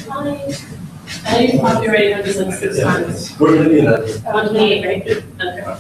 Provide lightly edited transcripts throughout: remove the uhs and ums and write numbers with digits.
fine. I know you copyrighted her just like 6 times. We're gonna be in that. 128, right? Okay.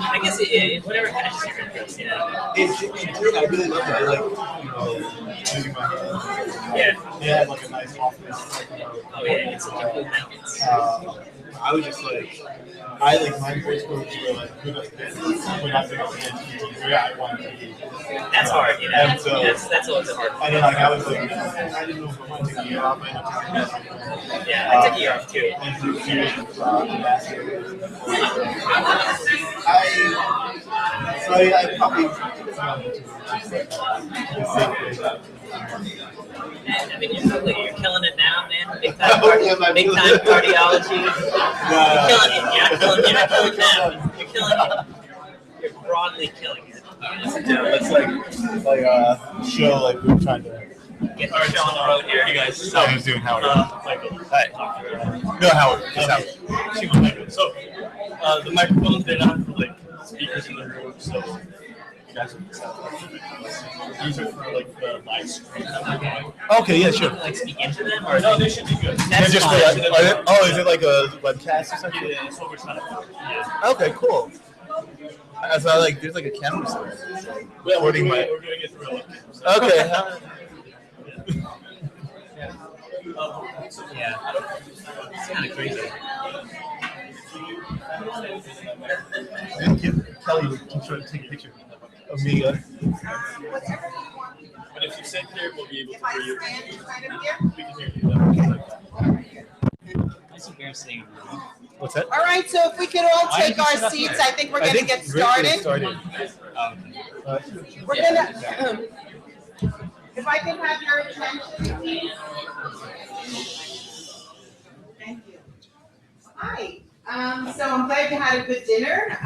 I guess whatever catches your interest, you know. It did. I really loved it. I like, using my hands. Yeah. They had like a nice office. Oh yeah, it's such a cool balance. I was just like, my voice coach were like, when I think of where I want to be. That's hard, you know. And so, that's always a hard part. And then like I was like, I didn't know if I wanted to take a year off. Yeah, I took a year off too. And so I probably. I mean, you're killing it now, man. Big time cardiology. You're killing it. You're not killing now. You're killing it. You're broadly killing it. It's like a show like we're trying to get our show on the road here. Hey guys, so who's doing Howard? Michael. Hi. No, Howard. Just Howard. She was Michael. So the microphones, they're not for like speakers in the room, so these are for like the live stream. Okay, yeah, sure. Like speak into them, or no, they should be good. That's just fine. is it like a webcast or something? Yeah, it's over time. Yeah. Okay, cool. So there's like a camera somewhere. We're doing it through a webcam. So. Okay. Yeah. It's kind of crazy. Kelly was trying to take a picture of me. But if you sit here, we'll be able to hear you. We can hear you. That's embarrassing. What's that? All right, so if we could all take our seats, I think we're going to get started. We're going to, if I can have your attention, please. Thank you. Hi. So I'm glad you had a good dinner.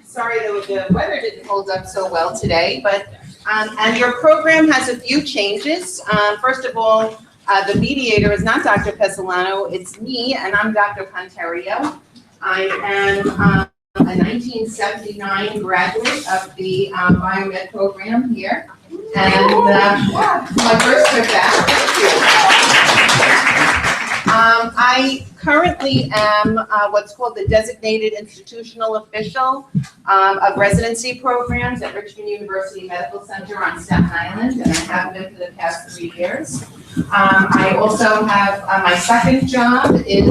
Sorry the weather didn't hold up so well today, but and your program has a few changes. First of all, the mediator is not Dr. Pesolano, it's me, and I'm Dr. Ponterio. I am a 1979 graduate of the biomed program here, and my first trip back. Thank you. I currently am what's called the designated institutional official of residency programs at Richmond University Medical Center on Staten Island, and I have been for the past 3 years. I also have my second job is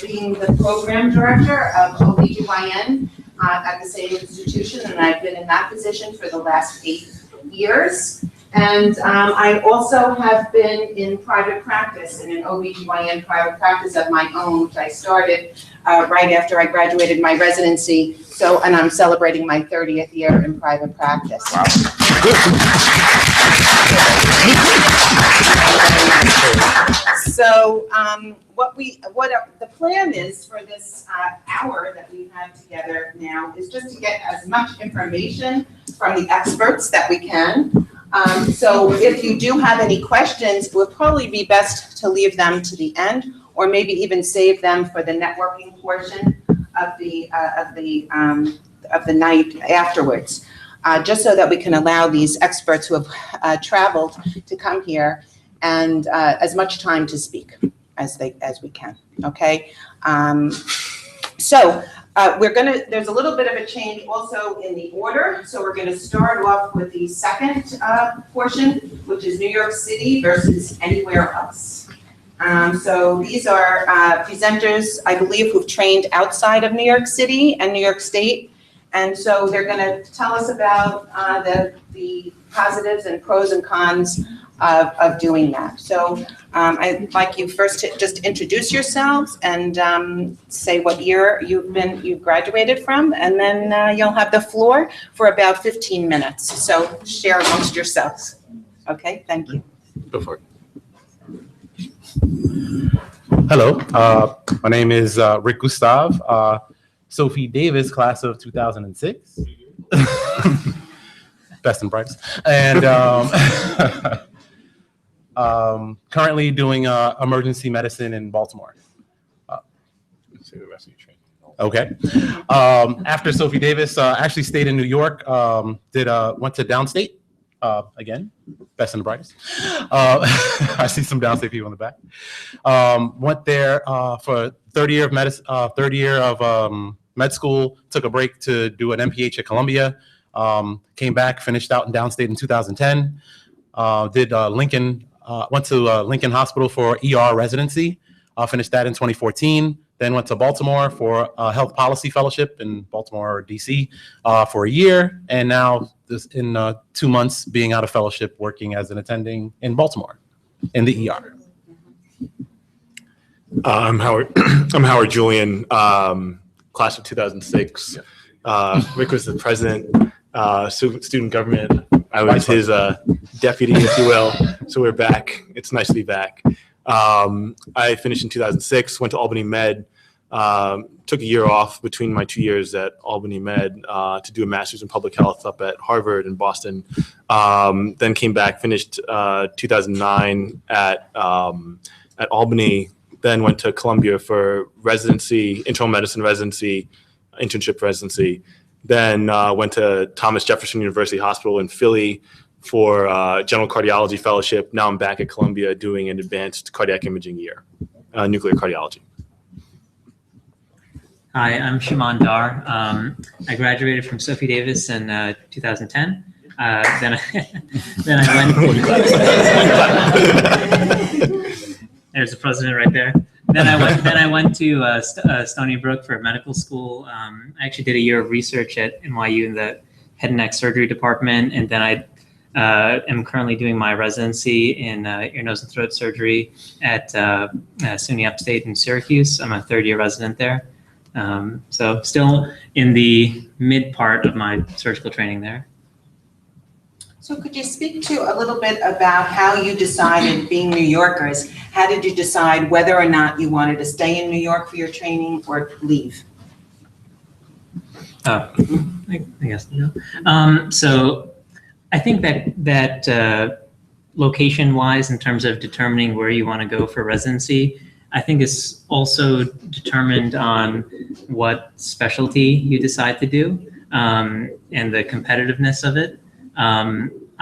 being the program director of OBGYN at the same institution, and I've been in that position for the last 8 years. And I also have been in private practice, in an OBGYN private practice of my own, which I started right after I graduated my residency. So, and I'm celebrating my 30th year in private practice. Wow. So, the plan is for this hour that we have together now is just to get as much information from the experts that we can. So if you do have any questions, it would probably be best to leave them to the end, or maybe even save them for the networking portion of the night afterwards, just so that we can allow these experts who have traveled to come here and as much time to speak as we can. Okay. There's a little bit of a change also in the order. So we're gonna start off with the second portion, which is New York City versus anywhere else. So these are presenters, I believe, who've trained outside of New York City and New York State. And so they're gonna tell us about the positives and pros and cons of doing that. So I'd like you first to just introduce yourselves and say what year you graduated from, and then you'll have the floor for about 15 minutes. So share amongst yourselves. Okay, thank you. Go for it. Hello, my name is Rick Gustav, Sophie Davis, class of 2006. Best and brightest. And currently doing emergency medicine in Baltimore. Say the rest of your training. Okay. After Sophie Davis, actually stayed in New York, went to downstate. Again, best and the brightest. I see some downstate people in the back. Went there for third year of med school, took a break to do an MPH at Columbia, came back, finished out in downstate in 2010, did Lincoln, went to Lincoln Hospital for ER residency, finished that in 2014, then went to Baltimore for a health policy fellowship in Baltimore, DC, for a year, and now this in 2 months being out of fellowship, working as an attending in Baltimore in the ER. I'm Howard. I'm Howard Julian, class of 2006. Rick was the president, student government. I was his deputy, if you will. So we're back. It's nice to be back. I finished in 2006, went to Albany Med, took a year off between my 2 years at Albany Med to do a master's in public health up at Harvard in Boston. Then came back, finished 2009 at Albany, then went to Columbia for residency, internal medicine residency, internship residency. Then went to Thomas Jefferson University Hospital in Philly for general cardiology fellowship. Now I'm back at Columbia doing an advanced cardiac imaging year, nuclear cardiology. Hi, I'm Shaman Dar. I graduated from Sophie Davis in 2010. Then I went. There's the president right there. Then I went to Stony Brook for medical school. I actually did a year of research at NYU in the head and neck surgery department, and then I am currently doing my residency in ear, nose, and throat surgery at SUNY Upstate in Syracuse. I'm a third-year resident there. So still in the mid part of my surgical training there. So could you speak to a little bit about how you decided, being New Yorkers, how did you decide whether or not you wanted to stay in New York for your training or leave? I guess no. So I think that location-wise, in terms of determining where you want to go for residency, I think is also determined on what specialty you decide to do and the competitiveness of it.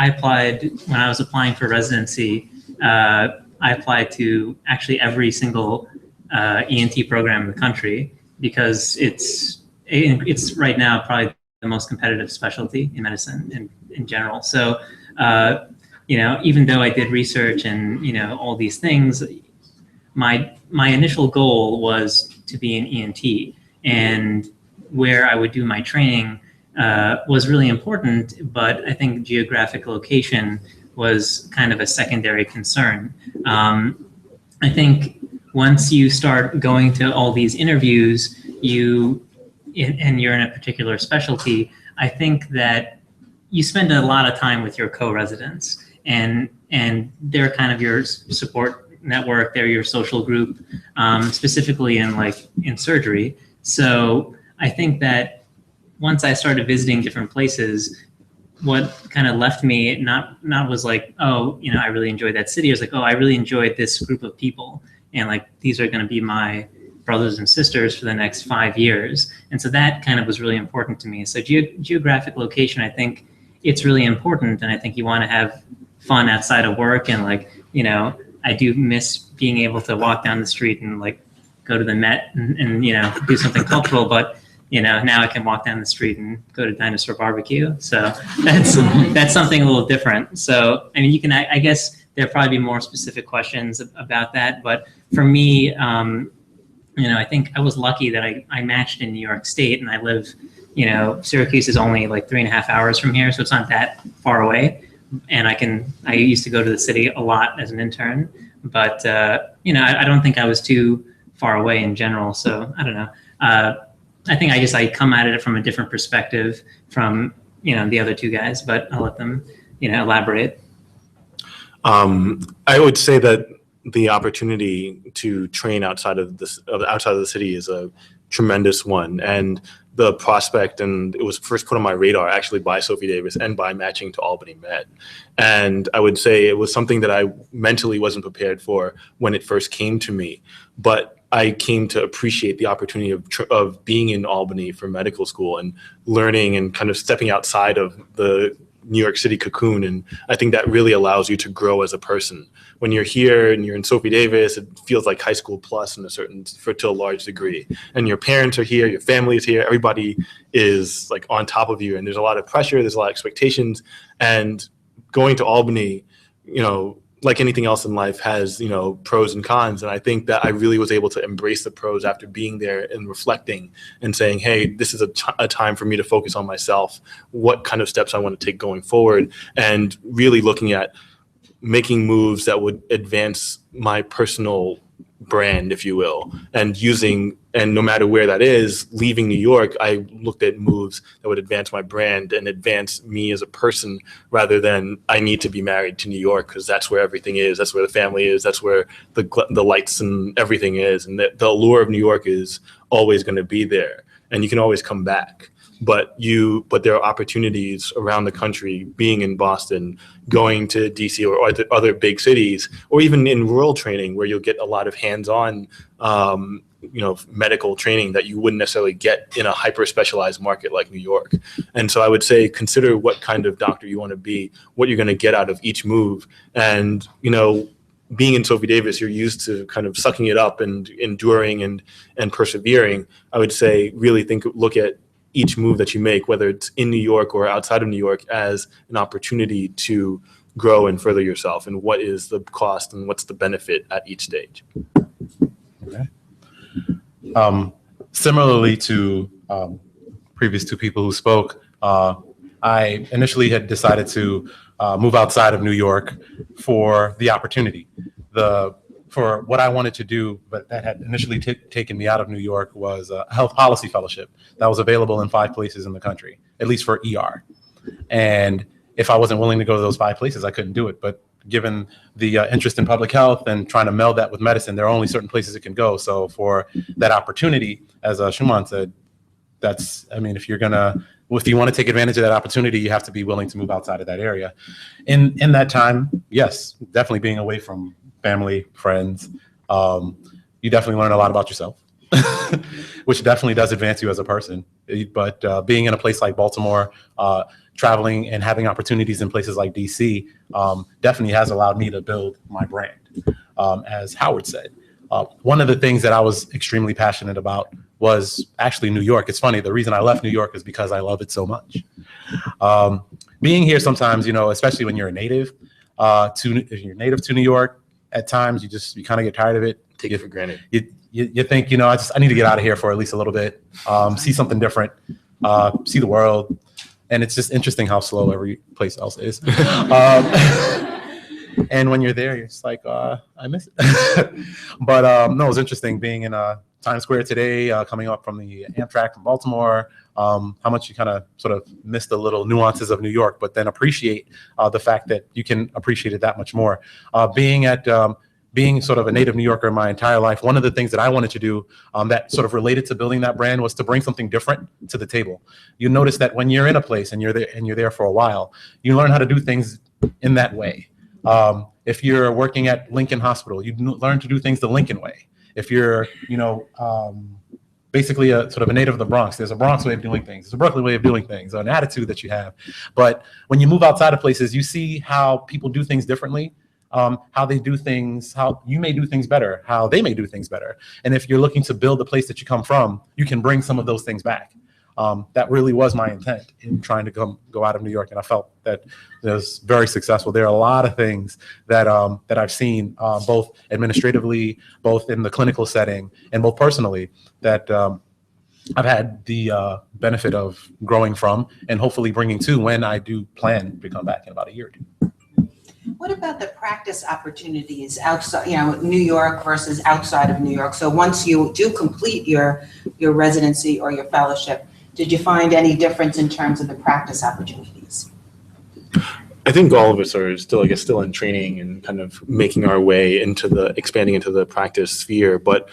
I applied, when I was applying for residency, I applied to actually every single ENT program in the country because it's right now probably the most competitive specialty in medicine in general. So, even though I did research and, all these things, my initial goal was to be an ENT, and where I would do my training was really important, but I think geographic location was kind of a secondary concern. I think once you start going to all these interviews, and you're in a particular specialty, I think that you spend a lot of time with your co-residents, and they're kind of your support network, they're your social group, specifically in surgery. So I think that once I started visiting different places, what kind of left me not was like, oh, I really enjoyed that city. I was like, oh, I really enjoyed this group of people, and these are going to be my brothers and sisters for the next 5 years. And so that kind of was really important to me. So geographic location, I think it's really important, and I think you want to have fun outside of work, and I do miss being able to walk down the street and go to the Met and do something cultural, but now I can walk down the street and go to Dinosaur Barbecue. So that's something a little different. So, I guess there'll probably be more specific questions about that. But for me, I think I was lucky that I matched in New York State, and I live, Syracuse is only 3.5 hours from here. So it's not that far away. And I used to go to the city a lot as an intern, but, I don't think I was too far away in general. So I don't know. I think I come at it from a different perspective from, the other two guys, but I'll let them, elaborate. I would say that the opportunity to train outside of the city is a tremendous one. And the prospect, and it was first put on my radar actually by Sophie Davis and by matching to Albany Med. And I would say it was something that I mentally wasn't prepared for when it first came to me. But I came to appreciate the opportunity of being in Albany for medical school and learning and kind of stepping outside of the New York City cocoon. And I think that really allows you to grow as a person when you're here and you're in Sophie Davis, it feels like high school plus to a large degree. And your parents are here, your family is here, everybody is like on top of you, and there's a lot of pressure, there's a lot of expectations. And going to Albany, like anything else in life, has pros and cons. And I think that I really was able to embrace the pros after being there and reflecting and saying, hey, this is a time for me to focus on myself, what kind of steps I want to take going forward, and really looking at making moves that would advance my personal brand, if you will, and no matter where that is, leaving New York, I looked at moves that would advance my brand and advance me as a person, rather than I need to be married to New York because that's where everything is, that's where the family is, that's where the lights and everything is, and the allure of New York is always going to be there, and you can always come back. But there are opportunities around the country, being in Boston, going to DC or other big cities, or even in rural training where you'll get a lot of hands-on, medical training that you wouldn't necessarily get in a hyper-specialized market like New York. And so I would say consider what kind of doctor you want to be, what you're going to get out of each move. And, being in Sophie Davis, you're used to kind of sucking it up and enduring and persevering. I would say really look at each move that you make, whether it's in New York or outside of New York, as an opportunity to grow and further yourself, and what is the cost and what's the benefit at each stage. Okay. Similarly to previous two people who spoke, I initially had decided to move outside of New York for the opportunity. For what I wanted to do, but that had initially taken me out of New York, was a health policy fellowship that was available in 5 places in the country, at least for ER. And if I wasn't willing to go to those 5 places, I couldn't do it. But given the interest in public health and trying to meld that with medicine, there are only certain places it can go. So for that opportunity, as Shuman said, if you want to take advantage of that opportunity, you have to be willing to move outside of that area. In that time, yes, definitely being away from family, friends, you definitely learn a lot about yourself, which definitely does advance you as a person. But being in a place like Baltimore, traveling and having opportunities in places like DC, definitely has allowed me to build my brand. As Howard said, one of the things that I was extremely passionate about was actually New York. It's funny, the reason I left New York is because I love it so much. Being here sometimes, especially when you're a native, if you're native to New York, at times you kind of get tired of it. Take it for granted. You think, I need to get out of here for at least a little bit, see something different, see the world. And it's just interesting how slow every place else is. And when you're there, you're just like, I miss it. But no, it was interesting being in Times Square today, coming up from the Amtrak from Baltimore, how much you kind of sort of miss the little nuances of New York, but then appreciate the fact that you can appreciate it that much more. Being sort of a native New Yorker my entire life, one of the things that I wanted to do that sort of related to building that brand was to bring something different to the table. You notice that when you're in a place and you're there for a while, you learn how to do things in that way. If you're working at Lincoln Hospital, you learn to do things the Lincoln way. If you're, basically a sort of a native of the Bronx, there's a Bronx way of doing things. There's a Brooklyn way of doing things, an attitude that you have. But when you move outside of places, you see how people do things differently, how they do things, how you may do things better, how they may do things better. And if you're looking to build the place that you come from, you can bring some of those things back. That really was my intent in trying to go out of New York, and I felt that it was very successful. There are a lot of things that I've seen, both administratively, both in the clinical setting, and both personally, that I've had the benefit of growing from, and hopefully bringing to when I do plan to come back in about a year or two. What about the practice opportunities outside, New York versus outside of New York? So once you do complete your residency or your fellowship, did you find any difference in terms of the practice opportunities? I think all of us are still in training and kind of making our way expanding into the practice sphere. But,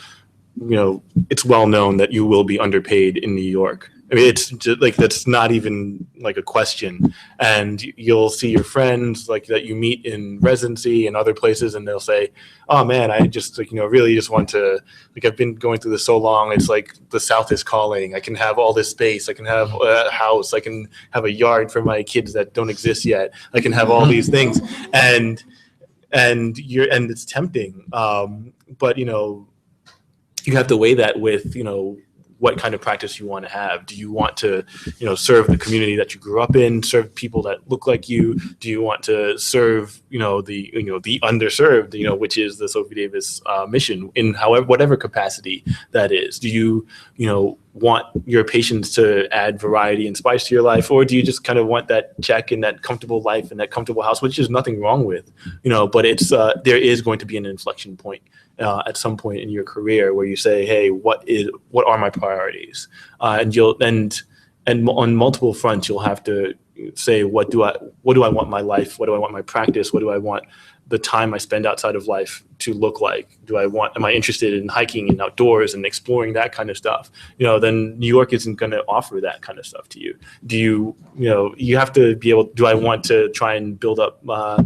it's well known that you will be underpaid in New York. I mean, it's just like, that's not even like a question. And you'll see your friends like that you meet in residency and other places, and they'll say, oh man, I just really just want to, I've been going through this so long. It's like the South is calling. I can have all this space. I can have a house. I can have a yard for my kids that don't exist yet. I can have all these things. And and it's tempting. But you have to weigh that with what kind of practice you want to have. Do you want to, serve the community that you grew up in, serve people that look like you? Do you want to serve, the underserved, which is the Sophie Davis mission in whatever capacity that is? Do you, want your patients to add variety and spice to your life, or do you just kind of want that check and that comfortable life and that comfortable house, which is nothing wrong with, but it's there is going to be an inflection point at some point in your career where you say, hey, what are my priorities? And on multiple fronts, you'll have to say, what do I want my life? What do I want my practice? What do I want the time I spend outside of life to look like? Am I interested in hiking and outdoors and exploring that kind of stuff? Then New York isn't going to offer that kind of stuff to you. Do you have to be able, do I want to try and build up, my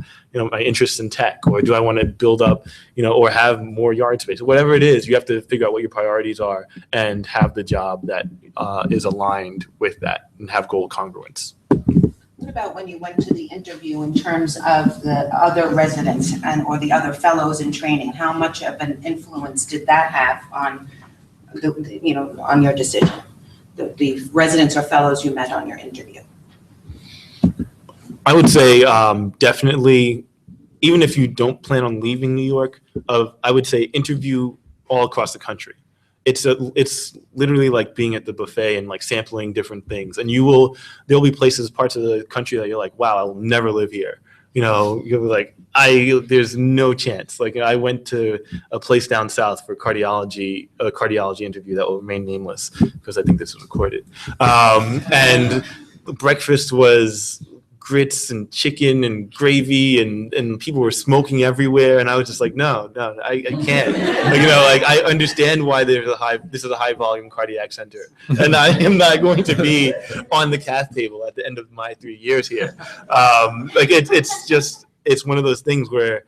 interests in tech, or do I want to build up, or have more yard space? Whatever it is, you have to figure out what your priorities are and have the job that is aligned with that and have goal congruence. What about when you went to the interview in terms of the other residents or the other fellows in training? How much of an influence did that have on on your decision? The residents or fellows you met on your interview? I would say definitely, even if you don't plan on leaving New York, I would say interview all across the country. It's literally like being at the buffet and like sampling different things, and there'll be parts of the country that you're like, wow, I'll never live here. You'll be like, there's no chance. Like, I went to a place down south for a cardiology interview that will remain nameless because I think this was recorded. And breakfast was grits and chicken and gravy, and people were smoking everywhere, and I was just like, no, I can't. I understand why this is a high volume cardiac center, and I am not going to be on the cath table at the end of my 3 years here. It's one of those things where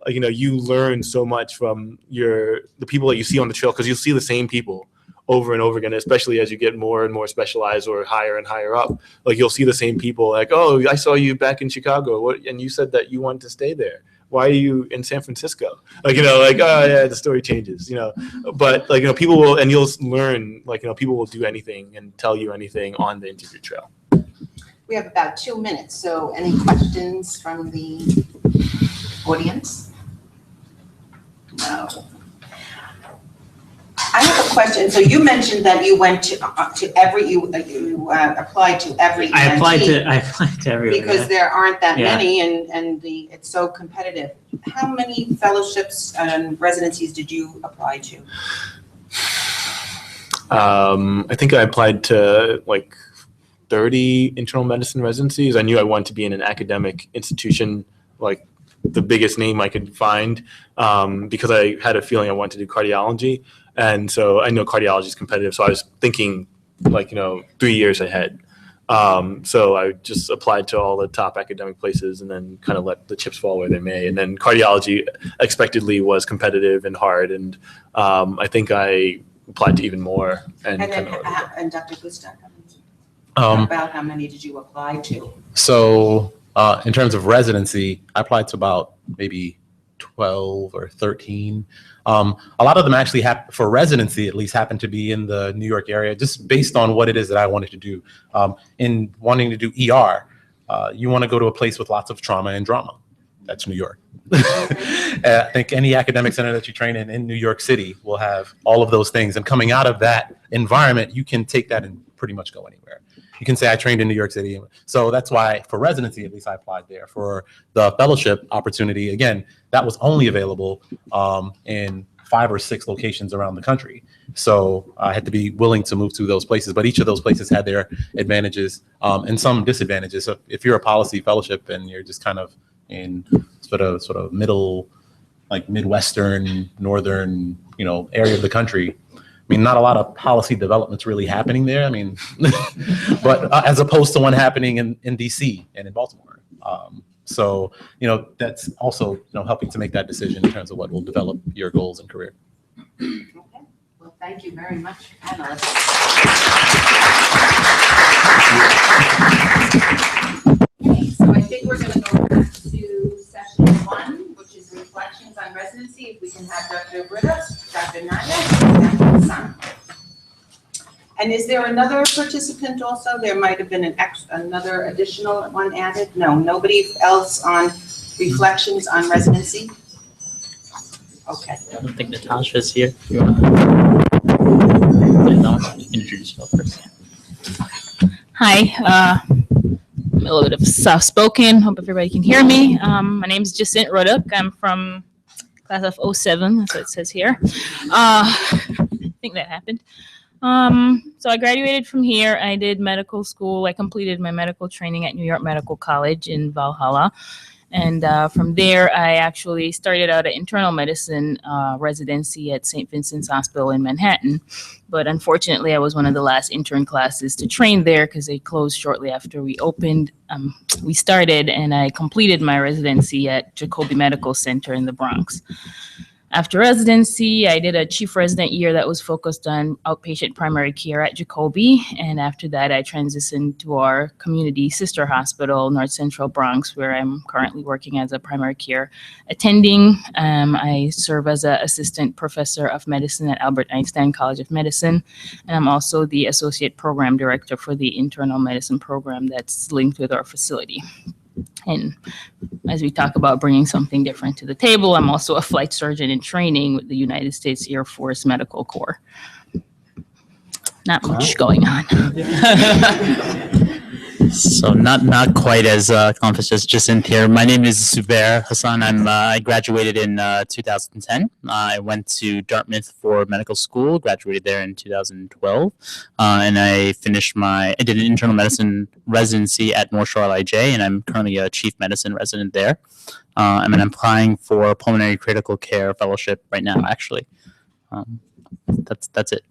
you learn so much from the people that you see on the trail, because you'll see the same people over and over again, especially as you get more and more specialized or higher and higher up. Like, you'll see the same people, like, oh, I saw you back in Chicago, and you said that you wanted to stay there. Why are you in San Francisco? Oh yeah, the story changes, But people will, and you'll learn, people will do anything and tell you anything on the interview trail. We have about 2 minutes, so any questions from the audience? No. I have a question. So you mentioned that you went to every, you applied to every I applied ENT to everyone. because there aren't that Yeah. many, and it's so competitive. How many fellowships and residencies did you apply to? I think I applied to 30 internal medicine residencies. I knew I wanted to be in an academic institution, like the biggest name I could find, because I had a feeling I wanted to do cardiology. And so I know cardiology is competitive. So I was thinking 3 years ahead. So I just applied to all the top academic places and then kind of let the chips fall where they may. And then cardiology expectedly was competitive and hard. And I think I applied to even more. And Dr. Gustav, about how many did you apply to? So in terms of residency, I applied to about maybe 12 or 13. A lot of them actually for residency, at least, happen to be in the New York area, just based on what it is that I wanted to do. In wanting to do ER, you want to go to a place with lots of trauma and drama. That's New York. I think any academic center that you train in New York City will have all of those things. And coming out of that environment, you can take that and pretty much go anywhere. You can say I trained in New York City. So that's why for residency, at least, I applied there. For the fellowship opportunity, again, that was only available in 5 or 6 locations around the country. So I had to be willing to move to those places, but each of those places had their advantages and some disadvantages. So if you're a policy fellowship and you're just kind of in sort of middle, Midwestern, northern, area of the country, I mean, not a lot of policy development's really happening there. I mean, but as opposed to one happening in DC and in Baltimore. So, that's also, helping to make that decision in terms of what will develop your goals and career. Okay. Well, thank you very much, panelists. Okay, so I think we're going to go back to session 1, which is there another participant also? There might have been another additional one added? No, nobody else on reflections on residency? Okay. I don't think Natasha's here. You want to introduce yourself first? Hi, I'm a little bit of soft-spoken. Hope everybody can hear me. My name is Jacinth Ruddock. I'm from class of '07, that's what it says here. I think that happened. So I graduated from here. I did medical school. I completed my medical training at New York Medical College in Valhalla. And from there, I actually started out an internal medicine residency at St. Vincent's Hospital in Manhattan. But unfortunately, I was one of the last intern classes to train there because they closed shortly after we opened. We started, and I completed my residency at Jacobi Medical Center in the Bronx. After residency, I did a chief resident year that was focused on outpatient primary care at Jacobi. And after that, I transitioned to our community sister hospital, North Central Bronx, where I'm currently working as a primary care attending. I serve as an assistant professor of medicine at Albert Einstein College of Medicine. And I'm also the associate program director for the internal medicine program that's linked with our facility. And as we talk about bringing something different to the table, I'm also a flight surgeon in training with the United States Air Force Medical Corps. Not much going on. So not quite as accomplished as Jacinth here. My name is Zubair Hassan. I graduated in 2010. I went to Dartmouth for medical school, graduated there in 2012, and I did an internal medicine residency at North Shore LIJ, and I'm currently a chief medicine resident there. I'm applying for pulmonary critical care fellowship right now, actually. That's it.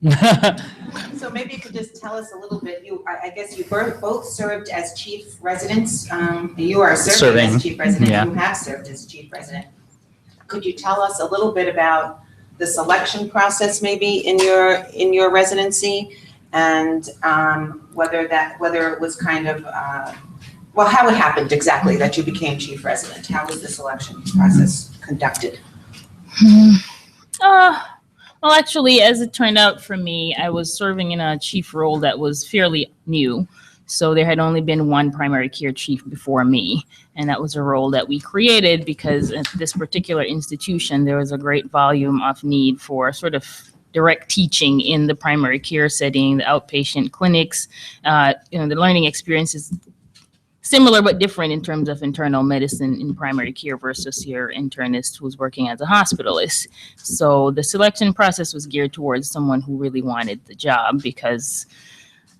So maybe you could just tell us a little bit. I guess you both served as chief residents. You are serving as chief resident. Yeah. You have served as chief resident. Could you tell us a little bit about the selection process, maybe in your residency, and whether it was kind of how it happened exactly that you became chief resident? How was the selection process conducted? Well, actually, as it turned out for me, I was serving in a chief role that was fairly new. So there had only been one primary care chief before me. And that was a role that we created because at this particular institution, there was a great volume of need for sort of direct teaching in the primary care setting, the outpatient clinics. The learning experience is similar but different in terms of internal medicine in primary care versus your internist who's working as a hospitalist. So the selection process was geared towards someone who really wanted the job because,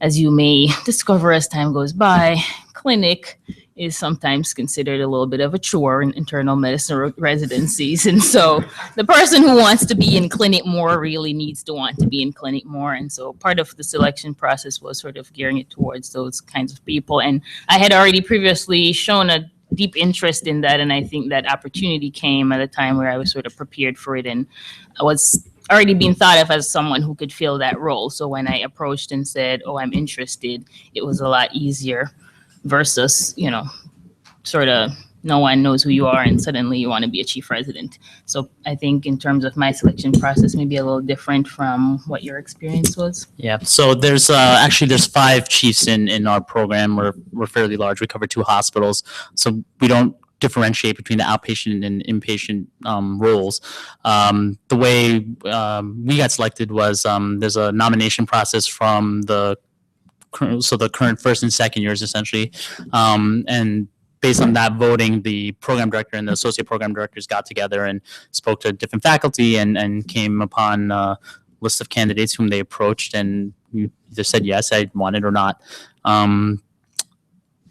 as you may discover as time goes by, clinic is sometimes considered a little bit of a chore in internal medicine residencies. And so the person who wants to be in clinic more really needs to want to be in clinic more. And so part of the selection process was sort of gearing it towards those kinds of people. And I had already previously shown a deep interest in that. And I think that opportunity came at a time where I was sort of prepared for it. And I was already being thought of as someone who could fill that role. So when I approached and said, oh, I'm interested, it was a lot easier versus, sort of no one knows who you are and suddenly you want to be a chief resident. So I think in terms of my selection process, maybe a little different from what your experience was. Yeah. So there's there's 5 chiefs in our program. We're fairly large. We cover 2 hospitals. So we don't differentiate between the outpatient and inpatient roles. The way we got selected was there's a nomination process from the current first and second years essentially, and based on that voting, the program director and the associate program directors got together and spoke to different faculty and came upon a list of candidates whom they approached, and you either said yes, I want it or not.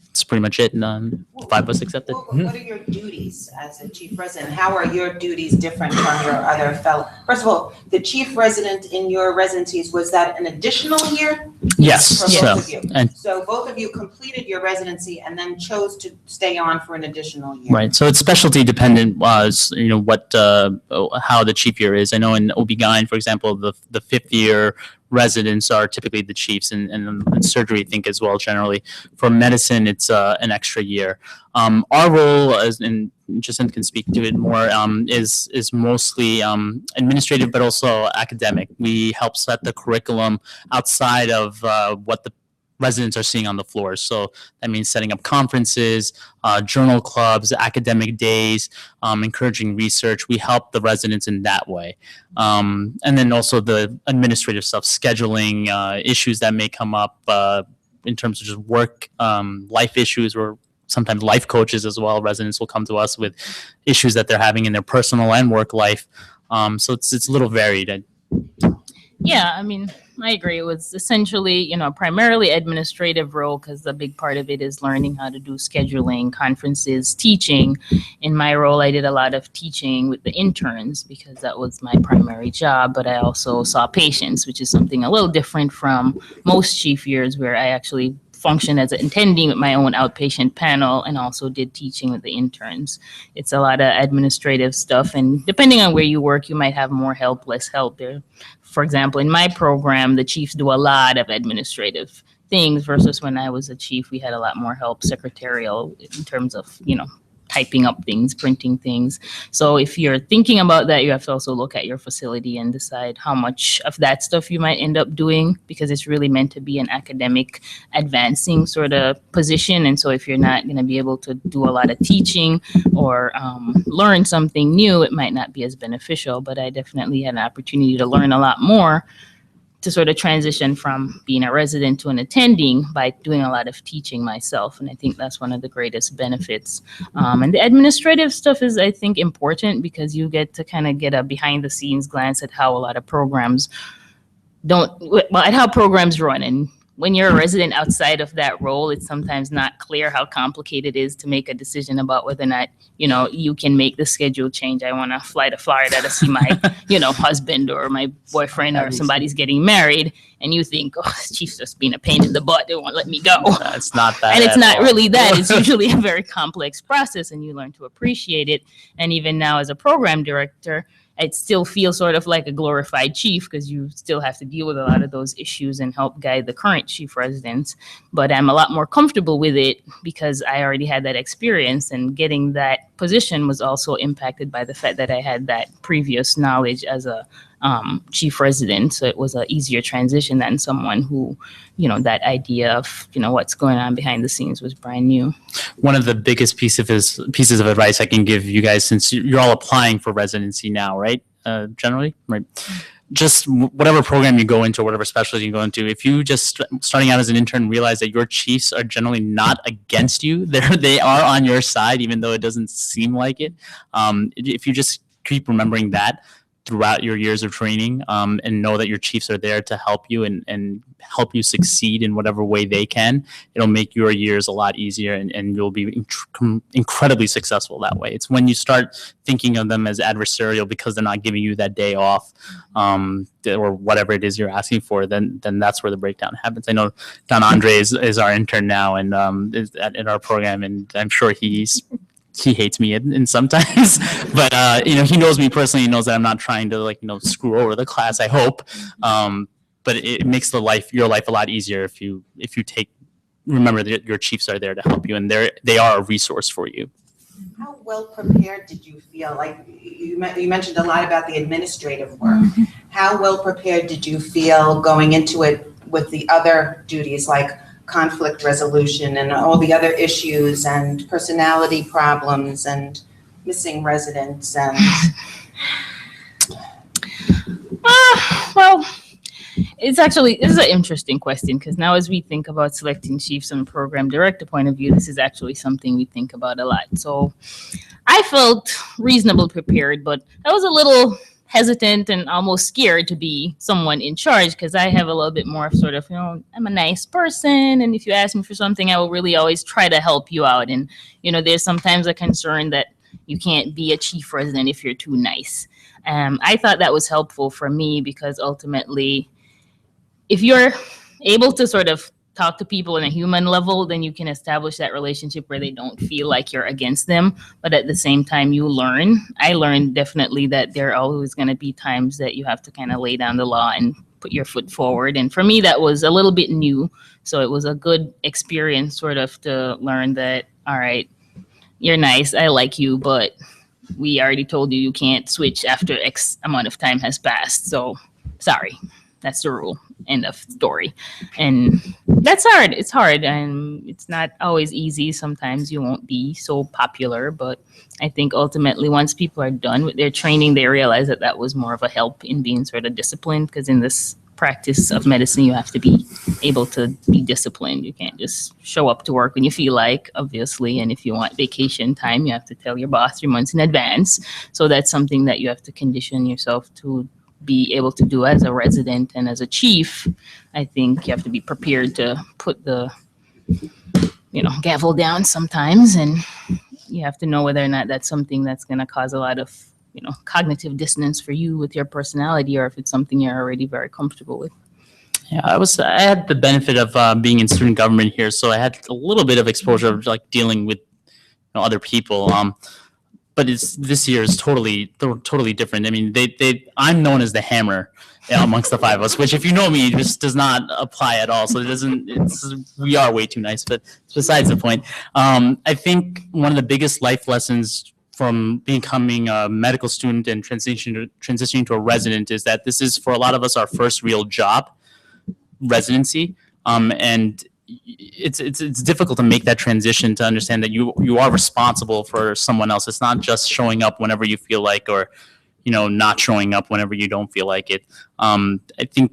That's pretty much it. And 5 of us accepted. What are your duties as a chief resident? How are your duties different from your other fellow? First of all, the chief resident in your residencies, was that an additional year? Yes. For both of you. And So both of you completed your residency and then chose to stay on for an additional year. right. So it's specialty dependent was, how the chief year is. I know in OB-GYN, for example, the 5th year residents are typically the chiefs, and in surgery, I think as well. Generally, for medicine, it's an extra year. Our role, and Jacinth can speak to it more, is mostly administrative, but also academic. We help set the curriculum outside of what the residents are seeing on the floor. So that means setting up conferences, journal clubs, academic days, encouraging research. We help the residents in that way. And then also the administrative stuff, scheduling, issues that may come up in terms of just work, life issues, or sometimes life coaches as well. Residents will come to us with issues that they're having in their personal and work life. So it's a little varied. Yeah, I mean, I agree. It was essentially, primarily administrative role, because the big part of it is learning how to do scheduling, conferences, teaching. In my role, I did a lot of teaching with the interns because that was my primary job, but I also saw patients, which is something a little different from most chief years, where I actually functioned as an attending with my own outpatient panel and also did teaching with the interns. It's a lot of administrative stuff, and depending on where you work, you might have more help, less help there. For example, in my program, the chiefs do a lot of administrative things versus when I was a chief, we had a lot more help, secretarial, in terms of, typing up things, printing things. So if you're thinking about that, you have to also look at your facility and decide how much of that stuff you might end up doing, because it's really meant to be an academic advancing sort of position. And so if you're not going to be able to do a lot of teaching or learn something new, it might not be as beneficial. But I definitely had an opportunity to learn a lot more, to sort of transition from being a resident to an attending by doing a lot of teaching myself. And I think that's one of the greatest benefits. And the administrative stuff is, I think, important because you get to kind of get a behind the scenes glance at how a lot of programs at how programs run. And when you're a resident outside of that role, it's sometimes not clear how complicated it is to make a decision about whether or not, you can make the schedule change. I want to fly to Florida to see my, husband or my boyfriend, or somebody's getting married. And you think, oh, this chief's just being a pain in the butt. They won't let me go. It's not that. And it's not really that. It's usually a very complex process, and you learn to appreciate it. And even now as a program director, it still feels sort of like a glorified chief because you still have to deal with a lot of those issues and help guide the current chief residents. But I'm a lot more comfortable with it because I already had that experience, and getting that position was also impacted by the fact that I had that previous knowledge as a chief resident. So it was an easier transition than someone who, that idea of, what's going on behind the scenes was brand new. One of the biggest pieces of advice I can give you guys, since you're all applying for residency now, right? Generally, right? Just whatever program you go into, whatever specialty you go into, if you just starting out as an intern realize that your chiefs are generally not against you, they are on your side, even though it doesn't seem like it. If you just keep remembering that throughout your years of training, and know that your chiefs are there to help you and help you succeed in whatever way they can, it'll make your years a lot easier, and you'll be incredibly successful that way. It's when you start thinking of them as adversarial because they're not giving you that day off, or whatever it is you're asking for, then that's where the breakdown happens. I know Don Andre is our intern now, and is in our program, and I'm sure he hates me in sometimes, but he knows me personally. He knows that I'm not trying to screw over the class, I hope. But it makes your life a lot easier if you remember that your chiefs are there to help you, and they are a resource for you. How well prepared did you feel? Like you mentioned a lot about the administrative work. How well prepared did you feel going into it with the other duties like conflict resolution and all the other issues and personality problems and missing residents and well, this is an interesting question, because now as we think about selecting chiefs from a program director point of view, this is actually something we think about a lot. So I felt reasonably prepared, but I was a little hesitant and almost scared to be someone in charge, because I have a little bit more of sort of, I'm a nice person, and if you ask me for something, I will really always try to help you out. And, there's sometimes a concern that you can't be a chief resident if you're too nice. I thought that was helpful for me because ultimately, if you're able to sort of talk to people on a human level, then you can establish that relationship where they don't feel like you're against them. But at the same time, I learned definitely that there are always going to be times that you have to kind of lay down the law and put your foot forward. And for me, that was a little bit new. So it was a good experience sort of to learn that, all right, you're nice, I like you, but we already told you can't switch after X amount of time has passed. So sorry, that's the rule. End of story. And that's hard. It's hard, and it's not always easy. Sometimes you won't be so popular, but I think ultimately once people are done with their training, they realize that that was more of a help in being sort of disciplined, because in this practice of medicine, you have to be able to be disciplined. You can't just show up to work when you feel like, obviously. And if you want vacation time, you have to tell your boss 3 months in advance. So that's something that you have to condition yourself to be able to do as a resident. And as a chief, I think you have to be prepared to put the, gavel down sometimes. And you have to know whether or not that's something that's going to cause a lot of, cognitive dissonance for you with your personality, or if it's something you're already very comfortable with. Yeah, I had the benefit of being in student government here, so I had a little bit of exposure of like dealing with other people. But this year is totally different. I mean, I'm known as the hammer amongst the five of us, which if you know me, just does not apply at all. So we are way too nice, but it's besides the point. I think one of the biggest life lessons from becoming a medical student and transitioning to a resident is that this is, for a lot of us, our first real job, residency. And it's difficult to make that transition, to understand that you are responsible for someone else. It's not just showing up whenever you feel like, or not showing up whenever you don't feel like it. I think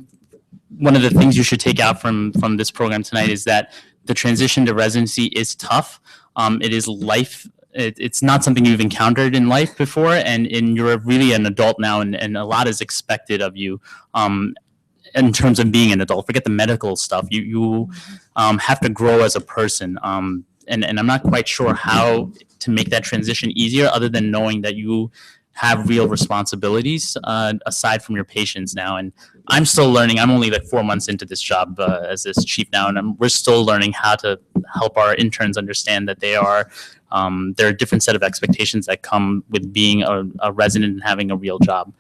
one of the things you should take out from this program tonight is that the transition to residency is tough. It is life. It's not something you've encountered in life before, and you're really an adult now, and a lot is expected of you. In terms of being an adult, forget the medical stuff. You have to grow as a person, and I'm not quite sure how to make that transition easier, other than knowing that you have real responsibilities aside from your patients now. And I'm still learning. I'm only like 4 months into this job as this chief now, and we're still learning how to help our interns understand that there are a different set of expectations that come with being a resident and having a real job.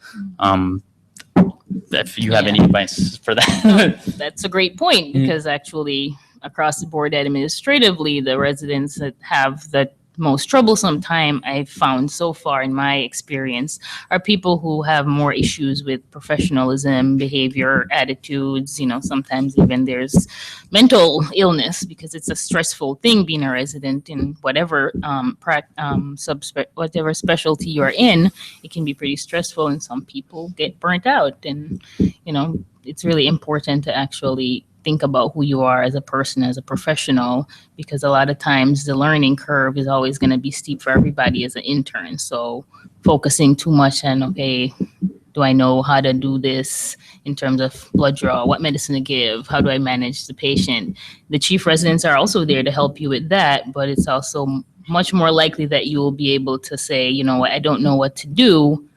If you have any advice for that. That's a great point, because actually across the board administratively, the residents that have the most troublesome time I've found so far in my experience are people who have more issues with professionalism, behavior, attitudes. Sometimes even there's mental illness, because it's a stressful thing being a resident in whatever whatever specialty you're in. It can be pretty stressful, and some people get burnt out. And it's really important to actually think about who you are as a person, as a professional, because a lot of times the learning curve is always going to be steep for everybody as an intern. So focusing too much on, okay, do I know how to do this in terms of blood draw, what medicine to give, how do I manage the patient? The chief residents are also there to help you with that, but it's also much more likely that you will be able to say, I don't know what to do,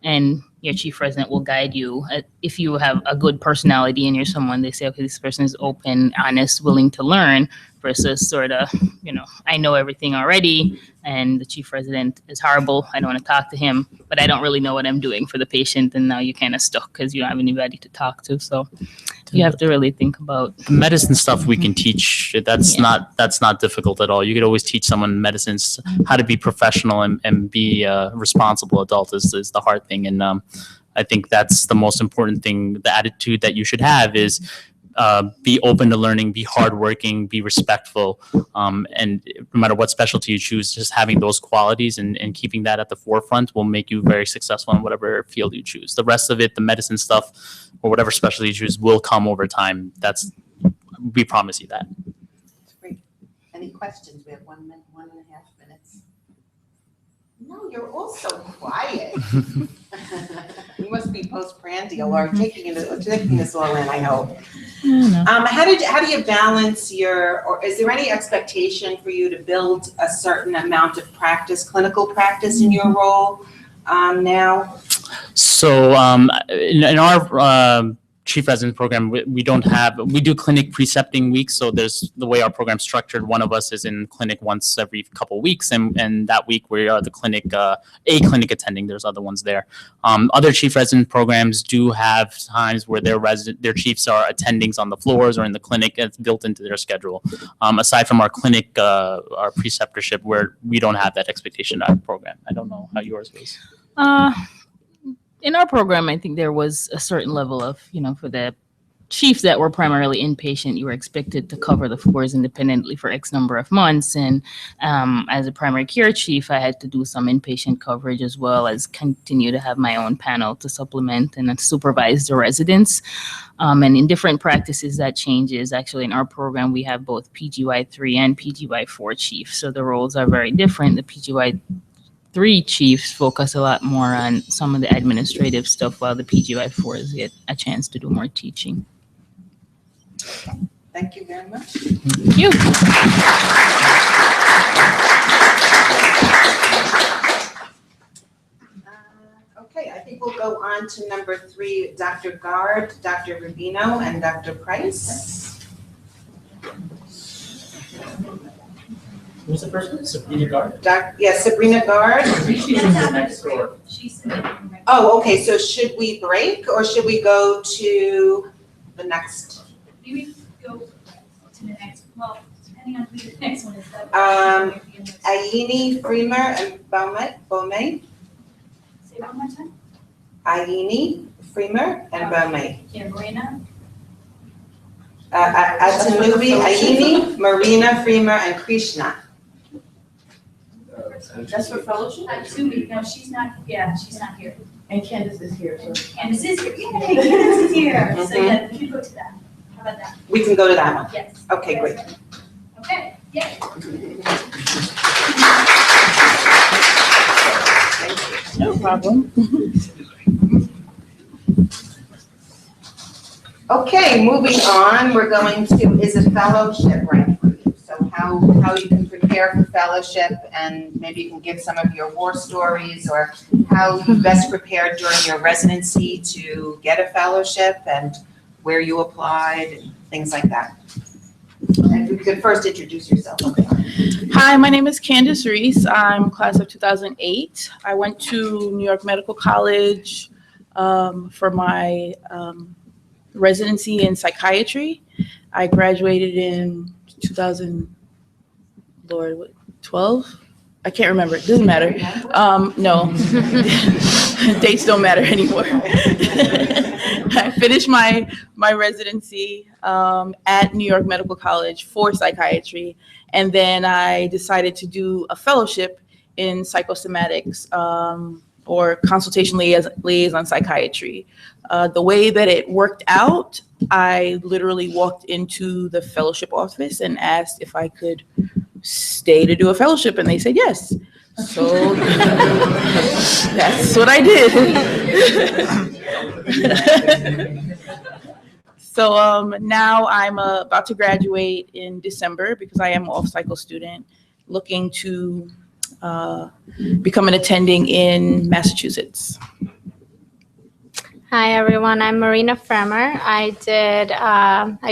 and your chief resident will guide you. If you have a good personality and you're someone, they say, okay, this person is open, honest, willing to learn, versus sort of, I know everything already, and the chief resident is horrible. I don't want to talk to him, but I don't really know what I'm doing for the patient. And now you're kind of stuck because you don't have anybody to talk to. So you have to really think about the medicine stuff we can teach. That's not difficult at all. You could always teach someone medicines how to be professional and be a responsible adult is the hard thing. And I think that's the most important thing. The attitude that you should have is be open to learning, be hardworking, be respectful, and no matter what specialty you choose, just having those qualities and keeping that at the forefront will make you very successful in whatever field you choose. The rest of it, the medicine stuff or whatever specialty you choose, will come over time. We promise you that. That's great. Any questions? We have 1.5 minutes. No, you're all so quiet. You must be postprandial or taking this all in, I hope. How do you balance or is there any expectation for you to build a certain amount of clinical practice in your role now? So in our chief resident program, we do clinic precepting weeks. So there's the way our program's structured. One of us is in clinic once every couple of weeks, and that week we are the clinic, a clinic attending. There's other ones there. Other chief resident programs do have times where their chiefs are attendings on the floors or in the clinic. It's built into their schedule. Aside from our clinic, our preceptorship, where we don't have that expectation in our program. I don't know how yours was. In our program, I think there was a certain level of, for the chiefs that were primarily inpatient, you were expected to cover the floors independently for X number of months. And as a primary care chief, I had to do some inpatient coverage as well as continue to have my own panel to supplement and supervise the residents. And in different practices, that changes. Actually, in our program, we have both PGY3 and PGY4 chiefs. So the roles are very different. The PGY3 chiefs focus a lot more on some of the administrative stuff, while the PGY4s get a chance to do more teaching. Thank you very much. Thank you. Okay, I think we'll go on to number 3, Dr. Gard, Dr. Rubino, and Dr. Price. Who's the person? Sabrina Gard? Sabrina Gard. She's next door. Oh, okay, so should we break or should we go to the next? Maybe go to the next, well, depending on who the next one is. Ayini, Freemer, and Baume. Say one more time. Ayini, Freemer, and Baume. Yeah, Marina. Atanubi, Ayini, Marina, Freemer, and Krishna. That's for fellowship? Tubi, no, she's not here. And Candace is here, so. Candace is here, yay, Candace is here. So yeah, we should go to that. How about that? We can go to that one. Yes. Okay, great. Okay, yay. No problem. Okay, moving on, we're going to, is a fellowship right for you? So how you can prepare for fellowship, and maybe you can give some of your war stories, or how you best prepared during your residency to get a fellowship and where you applied and things like that. And if you could first introduce yourself. Hi, my name is Candace Reese. I'm class of 2008. I went to New York Medical College for my residency in psychiatry. I graduated in 2012. I can't remember. It doesn't matter. No, dates don't matter anymore. I finished my residency at New York Medical College for psychiatry, and then I decided to do a fellowship in psychosomatics or consultation liaison psychiatry. The way that it worked out, I literally walked into the fellowship office and asked if I could stay to do a fellowship, and they said yes. So that's what I did. So now I'm about to graduate in December because I am an off-cycle student looking to become an attending in Massachusetts. Hi everyone, I'm Marina Fremer. I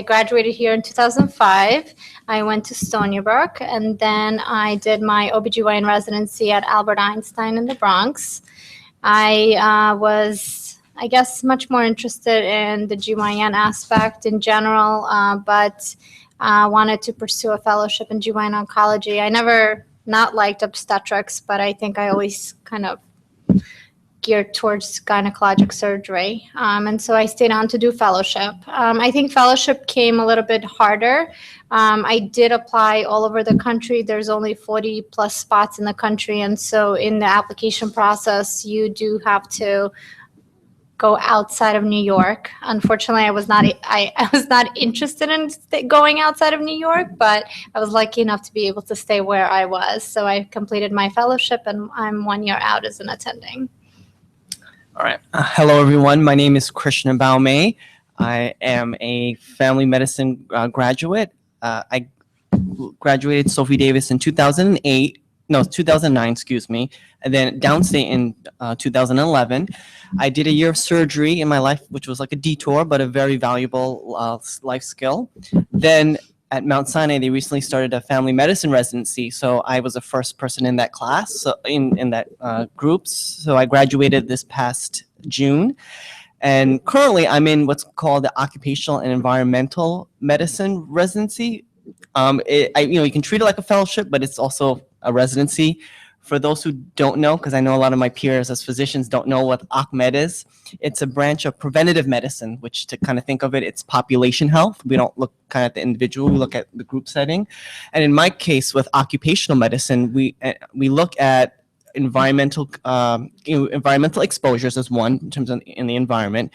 graduated here in 2005. I went to Stony Brook, and then I did my OBGYN residency at Albert Einstein in the Bronx. I was, I guess, much more interested in the GYN aspect in general, but wanted to pursue a fellowship in GYN oncology. I never not liked obstetrics, but I think I always kind of geared towards gynecologic surgery. And so I stayed on to do fellowship. I think fellowship came a little bit harder. I did apply all over the country. There's only 40 plus spots in the country. And so in the application process, you do have to go outside of New York. Unfortunately, I was not interested in going outside of New York, but I was lucky enough to be able to stay where I was. So I completed my fellowship, and I'm 1 year out as an attending. All right. Hello, everyone. My name is Krishna Baume. I am a family medicine graduate. I graduated Sophie Davis in 2008 no, 2009, excuse me, and then downstate in 2011. I did a year of surgery in my life, which was like a detour, but a very valuable life skill. Then at Mount Sinai, they recently started a family medicine residency, so I was the first person in that class, so in that group. So I graduated this past June. And currently, I'm in what's called the occupational and environmental medicine residency. You can treat it like a fellowship, but it's also a residency. For those who don't know, because I know a lot of my peers as physicians don't know what OCMED is, it's a branch of preventative medicine, which to kind of think of it, it's population health. We don't look kind of at the individual, we look at the group setting. And in my case with occupational medicine, we look at environmental exposures as one in terms of in the environment,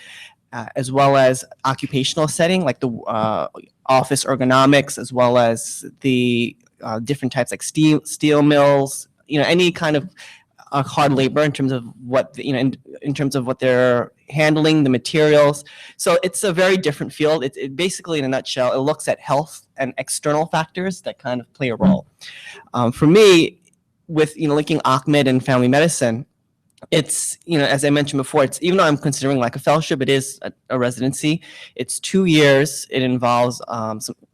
as well as occupational setting like the office ergonomics, as well as the different types like steel mills, any kind of hard labor in terms of what in terms of what they're handling, the materials. So it's a very different field. It basically, in a nutshell, it looks at health and external factors that kind of play a role. For me, with linking OCMED and family medicine, it's as I mentioned before, it's even though I'm considering like a fellowship, it is a residency. It's 2 years. It involves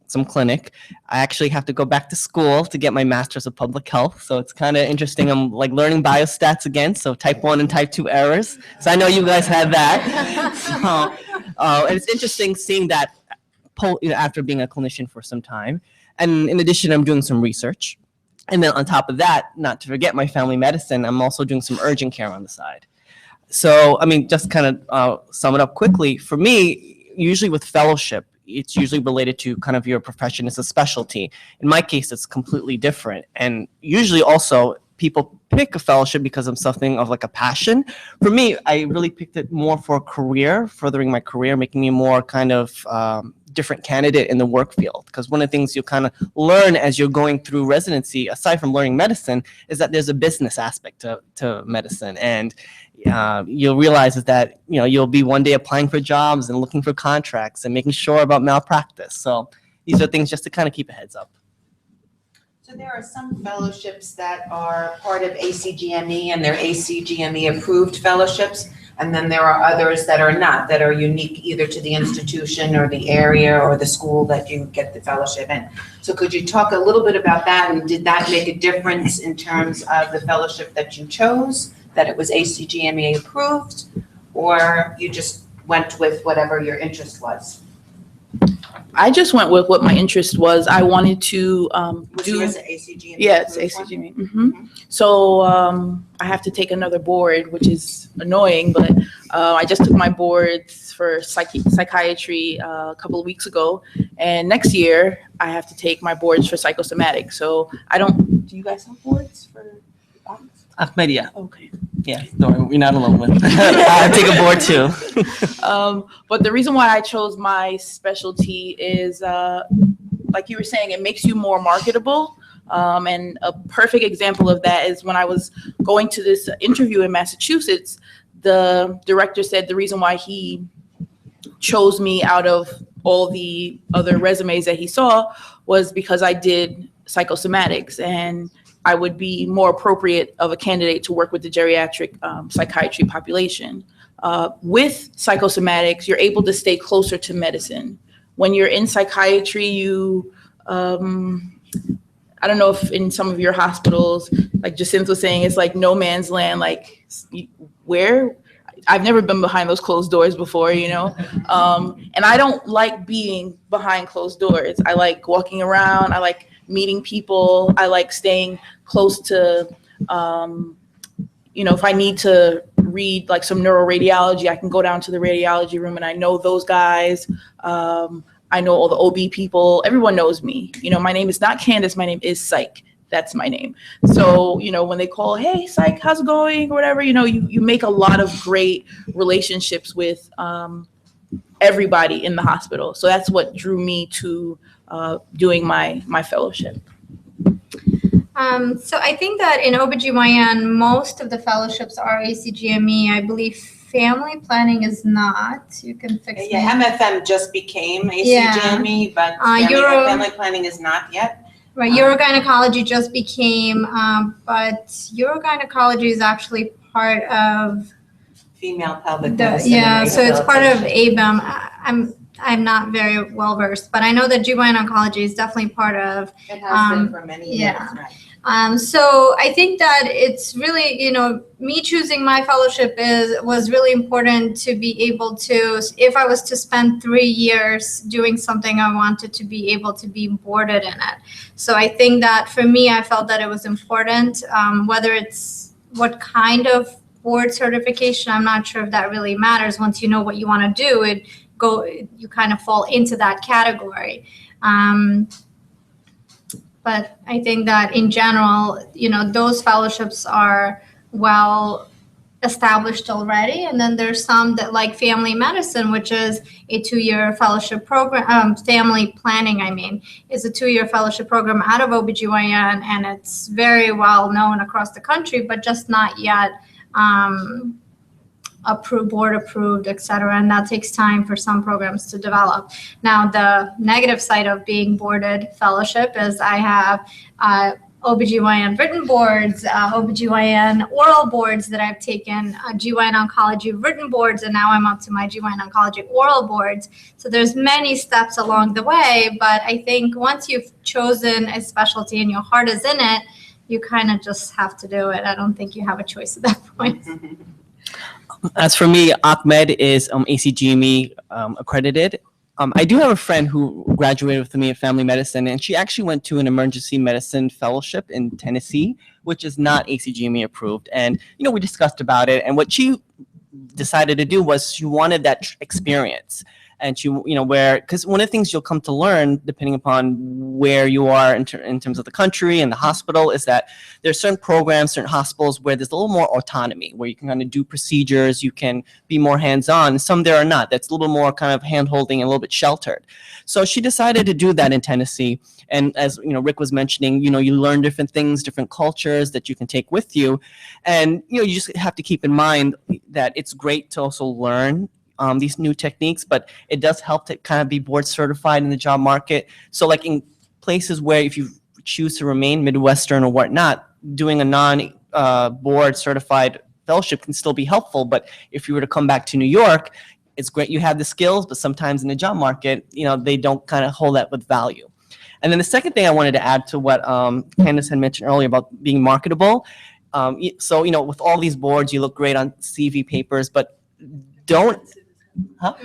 some clinic. I actually have to go back to school to get my master's of public health, so it's kind of interesting. I'm like learning biostats again, so type 1 and type 2 errors. So I know you guys had that. So and it's interesting seeing that after being a clinician for some time. And in addition, I'm doing some research. And then on top of that, not to forget my family medicine, I'm also doing some urgent care on the side. So, I mean, just kind of sum it up quickly. For me, usually with fellowship, it's usually related to kind of your profession as a specialty. In my case, it's completely different. And usually also people pick a fellowship because of something of like a passion. For me, I really picked it more for a career, furthering my career, making me more kind of different candidate in the work field. Because one of the things you kind of learn as you're going through residency, aside from learning medicine, is that there's a business aspect to medicine. And you'll realize is that you'll be one day applying for jobs and looking for contracts and making sure about malpractice. So these are things just to kind of keep a heads up. So there are some fellowships that are part of ACGME and they're ACGME approved fellowships. And then there are others that are not, that are unique either to the institution or the area or the school that you get the fellowship in. So could you talk a little bit about that? And did that make a difference in terms of the fellowship that you chose, that it was ACGME approved, or you just went with whatever your interest was? I just went with what my interest was. I wanted to do. Yours ACGME? Yes, ACGME. Mm-hmm. So I have to take another board, which is annoying, but I just took my boards for psychiatry a couple of weeks ago, and next year I have to take my boards for psychosomatic. So I don't. Do you guys have boards for? Ahmed, yeah. Okay. Yeah, you're not alone with it. I take a board too. But the reason why I chose my specialty is, like you were saying, it makes you more marketable. And a perfect example of that is when I was going to this interview in Massachusetts, the director said the reason why he chose me out of all the other resumes that he saw was because I did psychosomatics, and I would be more appropriate of a candidate to work with the geriatric psychiatry population. With psychosomatics, you're able to stay closer to medicine. When you're in psychiatry, you, I don't know if in some of your hospitals, like Jacinth was saying, it's like no man's land, like where? I've never been behind those closed doors before, and I don't like being behind closed doors. I like walking around. I like meeting people. I like staying close to, if I need to read like some neuroradiology, I can go down to the radiology room and I know those guys. I know all the OB people. Everyone knows me. My name is not Candace. My name is Psych. That's my name. So, when they call, hey, Psych, how's it going? Or whatever, you make a lot of great relationships with everybody in the hospital. So that's what drew me to doing my fellowship. So I think that in OBGYN, most of the fellowships are ACGME. I believe family planning is not. You can fix Yeah, MFM just became ACGME, but family planning is not yet. Right, urogynecology just became, but urogynecology is actually part of Female pelvic the, medicine. yeah, and so it's part of rehabilitation. ABEM. I'm not very well versed, but I know that GYN oncology is definitely part of. It has been for many years, yeah. right? So I think that it's really, me choosing my fellowship was really important to be able to, if I was to spend 3 years doing something, I wanted to be able to be boarded in it. So I think that for me, I felt that it was important, whether it's what kind of board certification, I'm not sure if that really matters. Once you know what you want to do, you kind of fall into that category. But I think that in general, those fellowships are well established already. And then there's some that, like family medicine, which is a 2-year fellowship program, family planning, is a 2-year fellowship program out of OBGYN, and it's very well known across the country, but just not yet board approved, et cetera. And that takes time for some programs to develop. Now, the negative side of being boarded fellowship is I have OBGYN written boards, OBGYN oral boards that I've taken, GYN oncology written boards, and now I'm up to my GYN oncology oral boards. So there's many steps along the way, but I think once you've chosen a specialty and your heart is in it, you kind of just have to do it. I don't think you have a choice at that point. As for me, Ahmed is ACGME accredited. I do have a friend who graduated with me in family medicine, and she actually went to an emergency medicine fellowship in Tennessee, which is not ACGME approved. And, we discussed about it, and what she decided to do was she wanted that experience. And she, because one of the things you'll come to learn, depending upon where you are in terms of the country and the hospital, is that there's certain programs, certain hospitals where there's a little more autonomy, where you can kind of do procedures, you can be more hands-on. Some there are not. That's a little bit more kind of hand-holding and a little bit sheltered. So she decided to do that in Tennessee. And as Rick was mentioning, you learn different things, different cultures that you can take with you. And, you just have to keep in mind that it's great to also learn these new techniques, but it does help to kind of be board certified in the job market. So like in places where if you choose to remain Midwestern or whatnot, doing a non-board certified fellowship can still be helpful. But if you were to come back to New York, it's great you have the skills, but sometimes in the job market, they don't kind of hold that with value. And then the second thing I wanted to add to what Candace had mentioned earlier about being marketable. So, with all these boards, you look great on CV papers, but don't. Huh?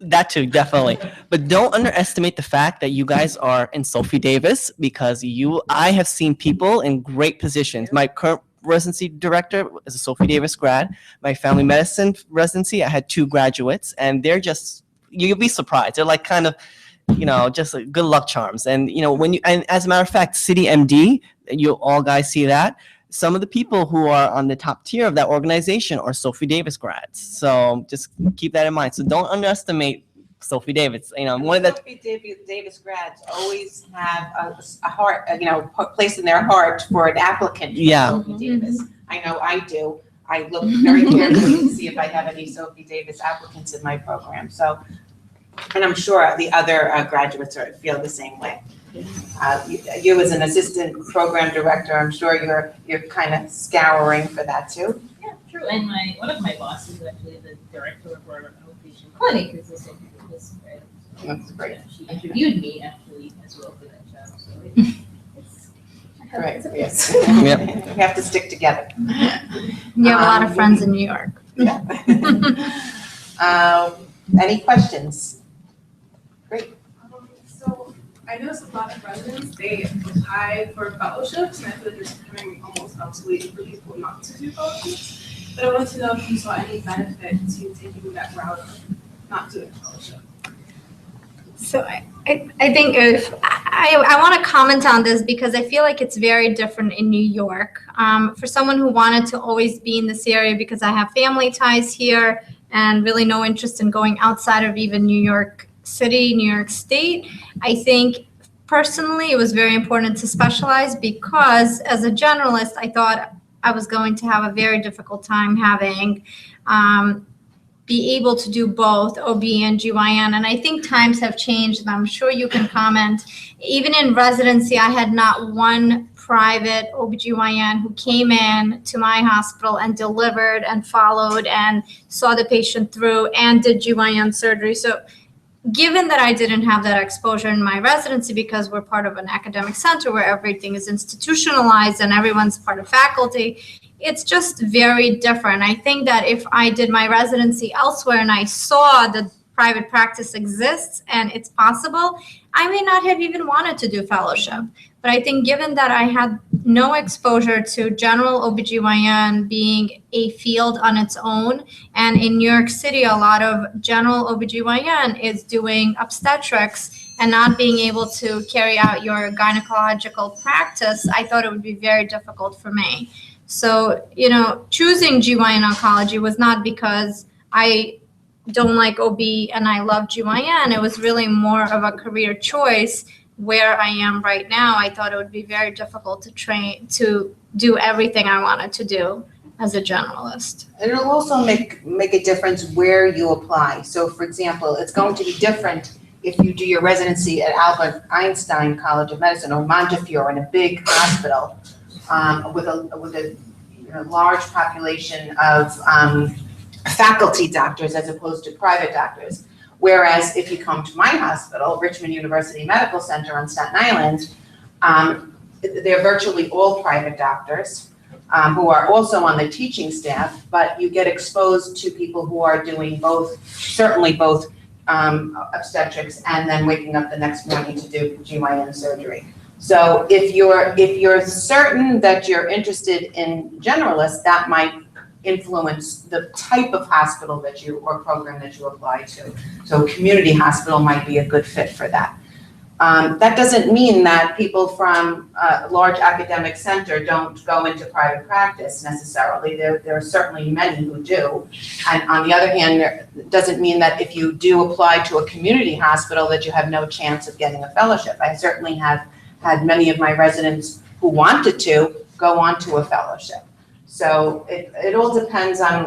That too, definitely. But don't underestimate the fact that you guys are in Sophie Davis, because I have seen people in great positions. My current residency director is a Sophie Davis grad. My family medicine residency, I had 2 graduates, and they're just, you'll be surprised. They're like kind of, just like good luck charms. And, and as a matter of fact, City MD, you all guys see that. Some of the people who are on the top tier of that organization are Sophie Davis grads. So just keep that in mind. So don't underestimate Sophie Davis. One of the Sophie Davis grads always have a heart, place in their heart for an applicant. Yeah. Sophie Davis. I know I do. I look very carefully to see if I have any Sophie Davis applicants in my program. So, and I'm sure the other graduates feel the same way. You as an assistant program director, I'm sure you're kind of scouring for that too. Yeah, true. And one of my bosses is actually the director of our outpatient clinic, is a Sophie Davis grad. That's great. Yeah, she interviewed me actually as well for that job. So it's Right. Yes. Yep. We have to stick together. You have a lot of friends in New York. Yeah. Any questions? Great. So I noticed a lot of residents, they apply for fellowships, and I feel like it's becoming almost obsolete for people not to do fellowships. But I wanted to know if you saw any benefit to taking that route of not doing fellowship. So I think I want to comment on this because I feel like it's very different in New York. For someone who wanted to always be in this area because I have family ties here and really no interest in going outside of even New York City, New York State, I think personally it was very important to specialize because as a generalist, I thought I was going to have a very difficult time having be able to do both OB and GYN. And I think times have changed, and I'm sure you can comment Even in residency, I had not one private OBGYN who came in to my hospital and delivered and followed and saw the patient through and did GYN surgery. So given that I didn't have that exposure in my residency because we're part of an academic center where everything is institutionalized and everyone's part of faculty, it's just very different. I think that if I did my residency elsewhere and I saw that private practice exists and it's possible, I may not have even wanted to do fellowship. But I think given that I had no exposure to general OBGYN being a field on its own, and in New York City, a lot of general OBGYN is doing obstetrics and not being able to carry out your gynecological practice, I thought it would be very difficult for me. So, choosing GYN oncology was not because I don't like OB and I love GYN. It was really more of a career choice. Where I am right now, I thought it would be very difficult to do everything I wanted to do as a generalist. And it'll also make a difference where you apply. So for example, it's going to be different if you do your residency at Albert Einstein College of Medicine or Montefiore in a big hospital with a large population of faculty doctors as opposed to private doctors. Whereas if you come to my hospital, Richmond University Medical Center on Staten Island, they're virtually all private doctors who are also on the teaching staff, but you get exposed to people who are doing certainly both obstetrics and then waking up the next morning to do GYN surgery. So if you're certain that you're interested in generalists, that might influence the type of hospital or program that you apply to. So community hospital might be a good fit for that. That doesn't mean that people from a large academic center don't go into private practice necessarily. There are certainly many who do. And on the other hand, it doesn't mean that if you do apply to a community hospital that you have no chance of getting a fellowship. I certainly have had many of my residents who wanted to go on to a fellowship. So it all depends on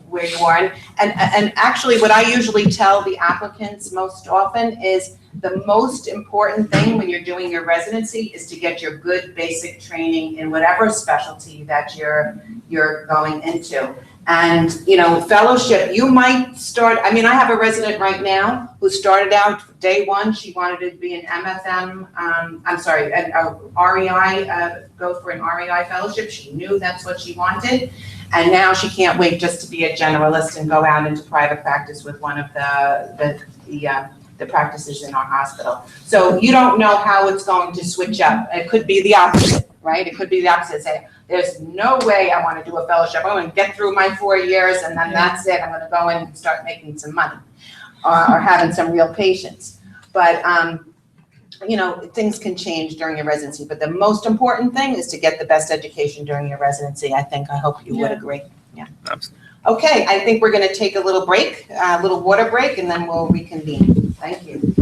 where you are. And actually what I usually tell the applicants most often is the most important thing when you're doing your residency is to get your good basic training in whatever specialty that you're going into. And, fellowship, you might start, I have a resident right now who started out day one, she wanted to be an MFM, an REI, go for an REI fellowship. She knew that's what she wanted. And now she can't wait just to be a generalist and go out into private practice with one of the practices in our hospital. So you don't know how it's going to switch up. It could be the opposite, right? It could be the opposite. Say, there's no way I want to do a fellowship. I'm going to get through my 4 years and then that's it. I'm going to go in and start making some money or having some real patients. But, things can change during your residency. But the most important thing is to get the best education during your residency. I hope you would agree. Yeah. Absolutely. Okay, I think we're going to take a little break, a little water break, and then we'll reconvene. Thank you.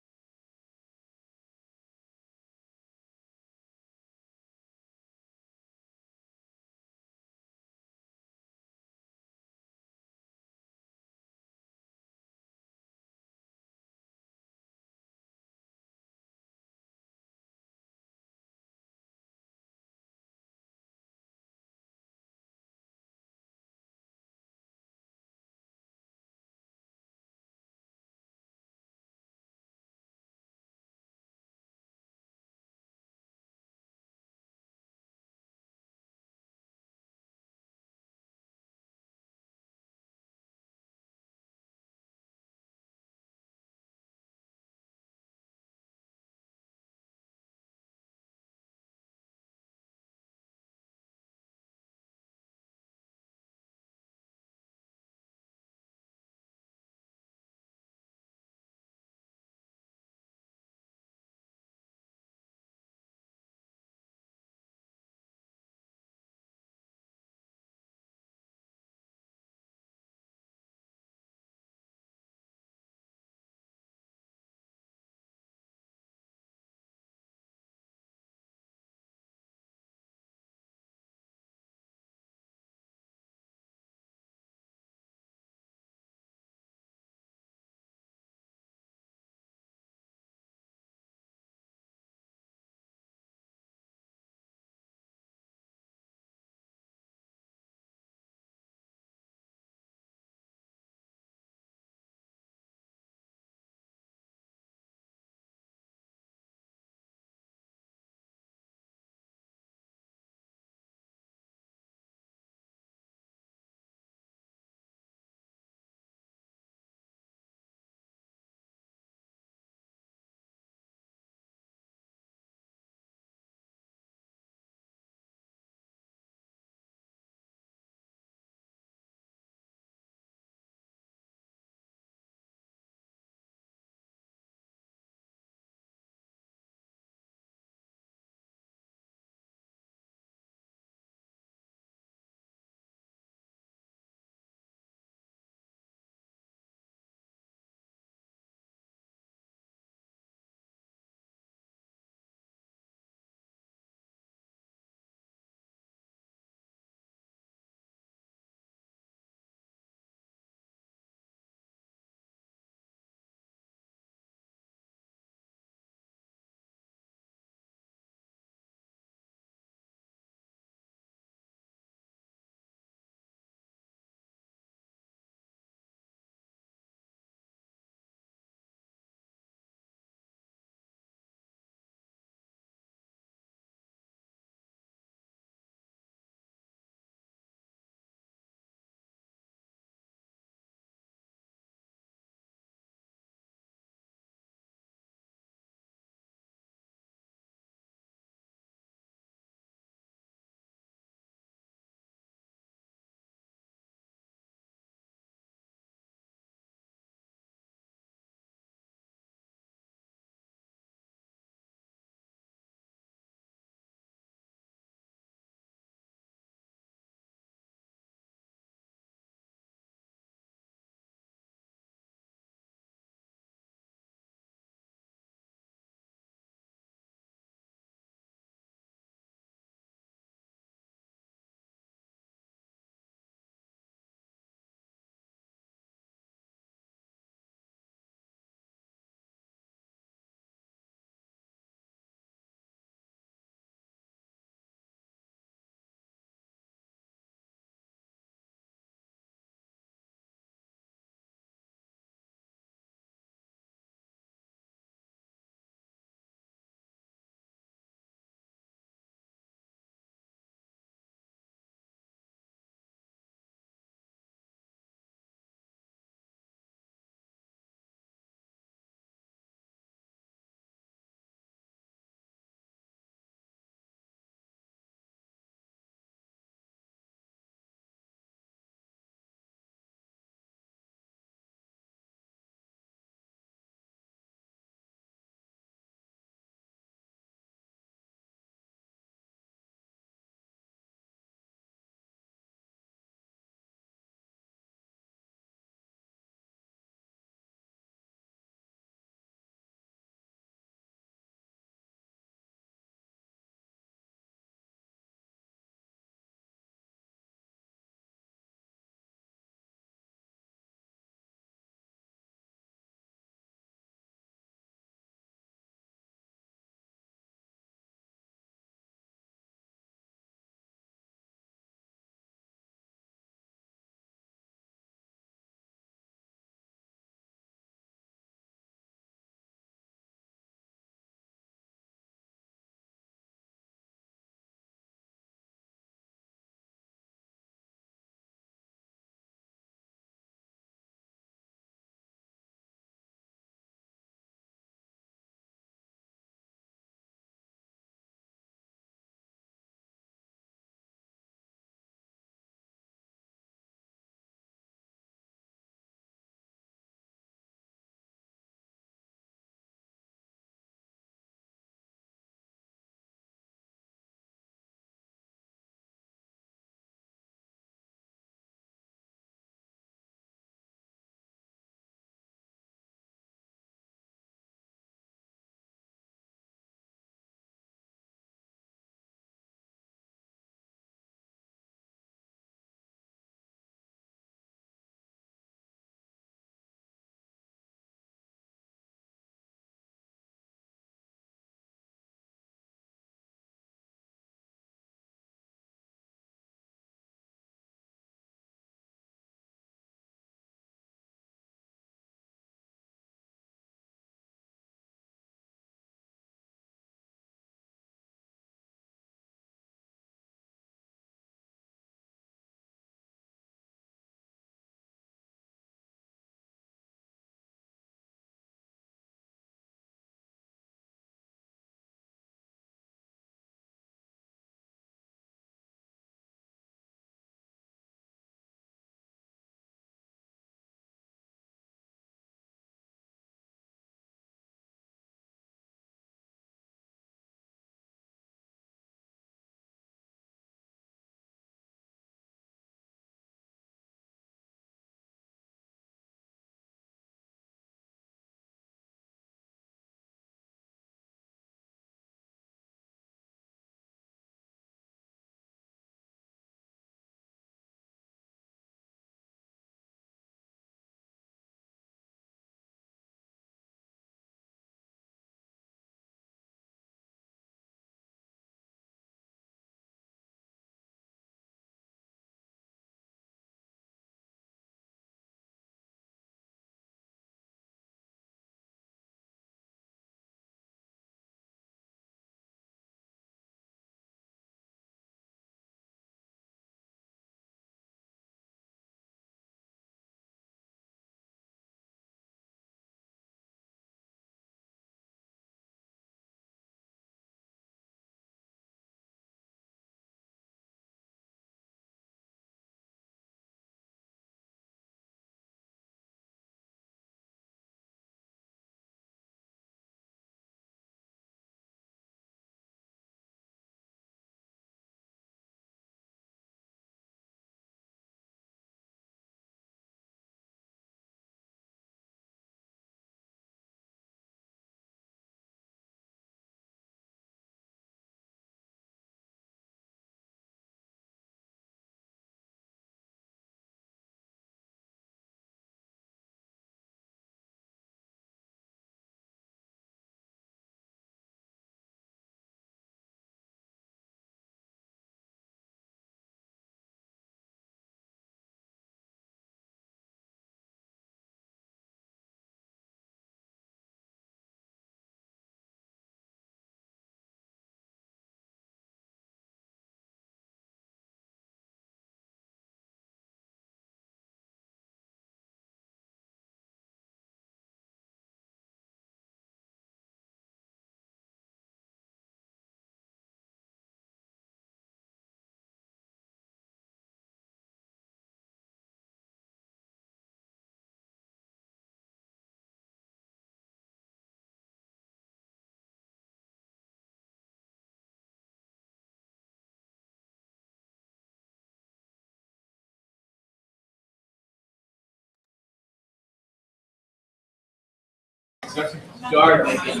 Start making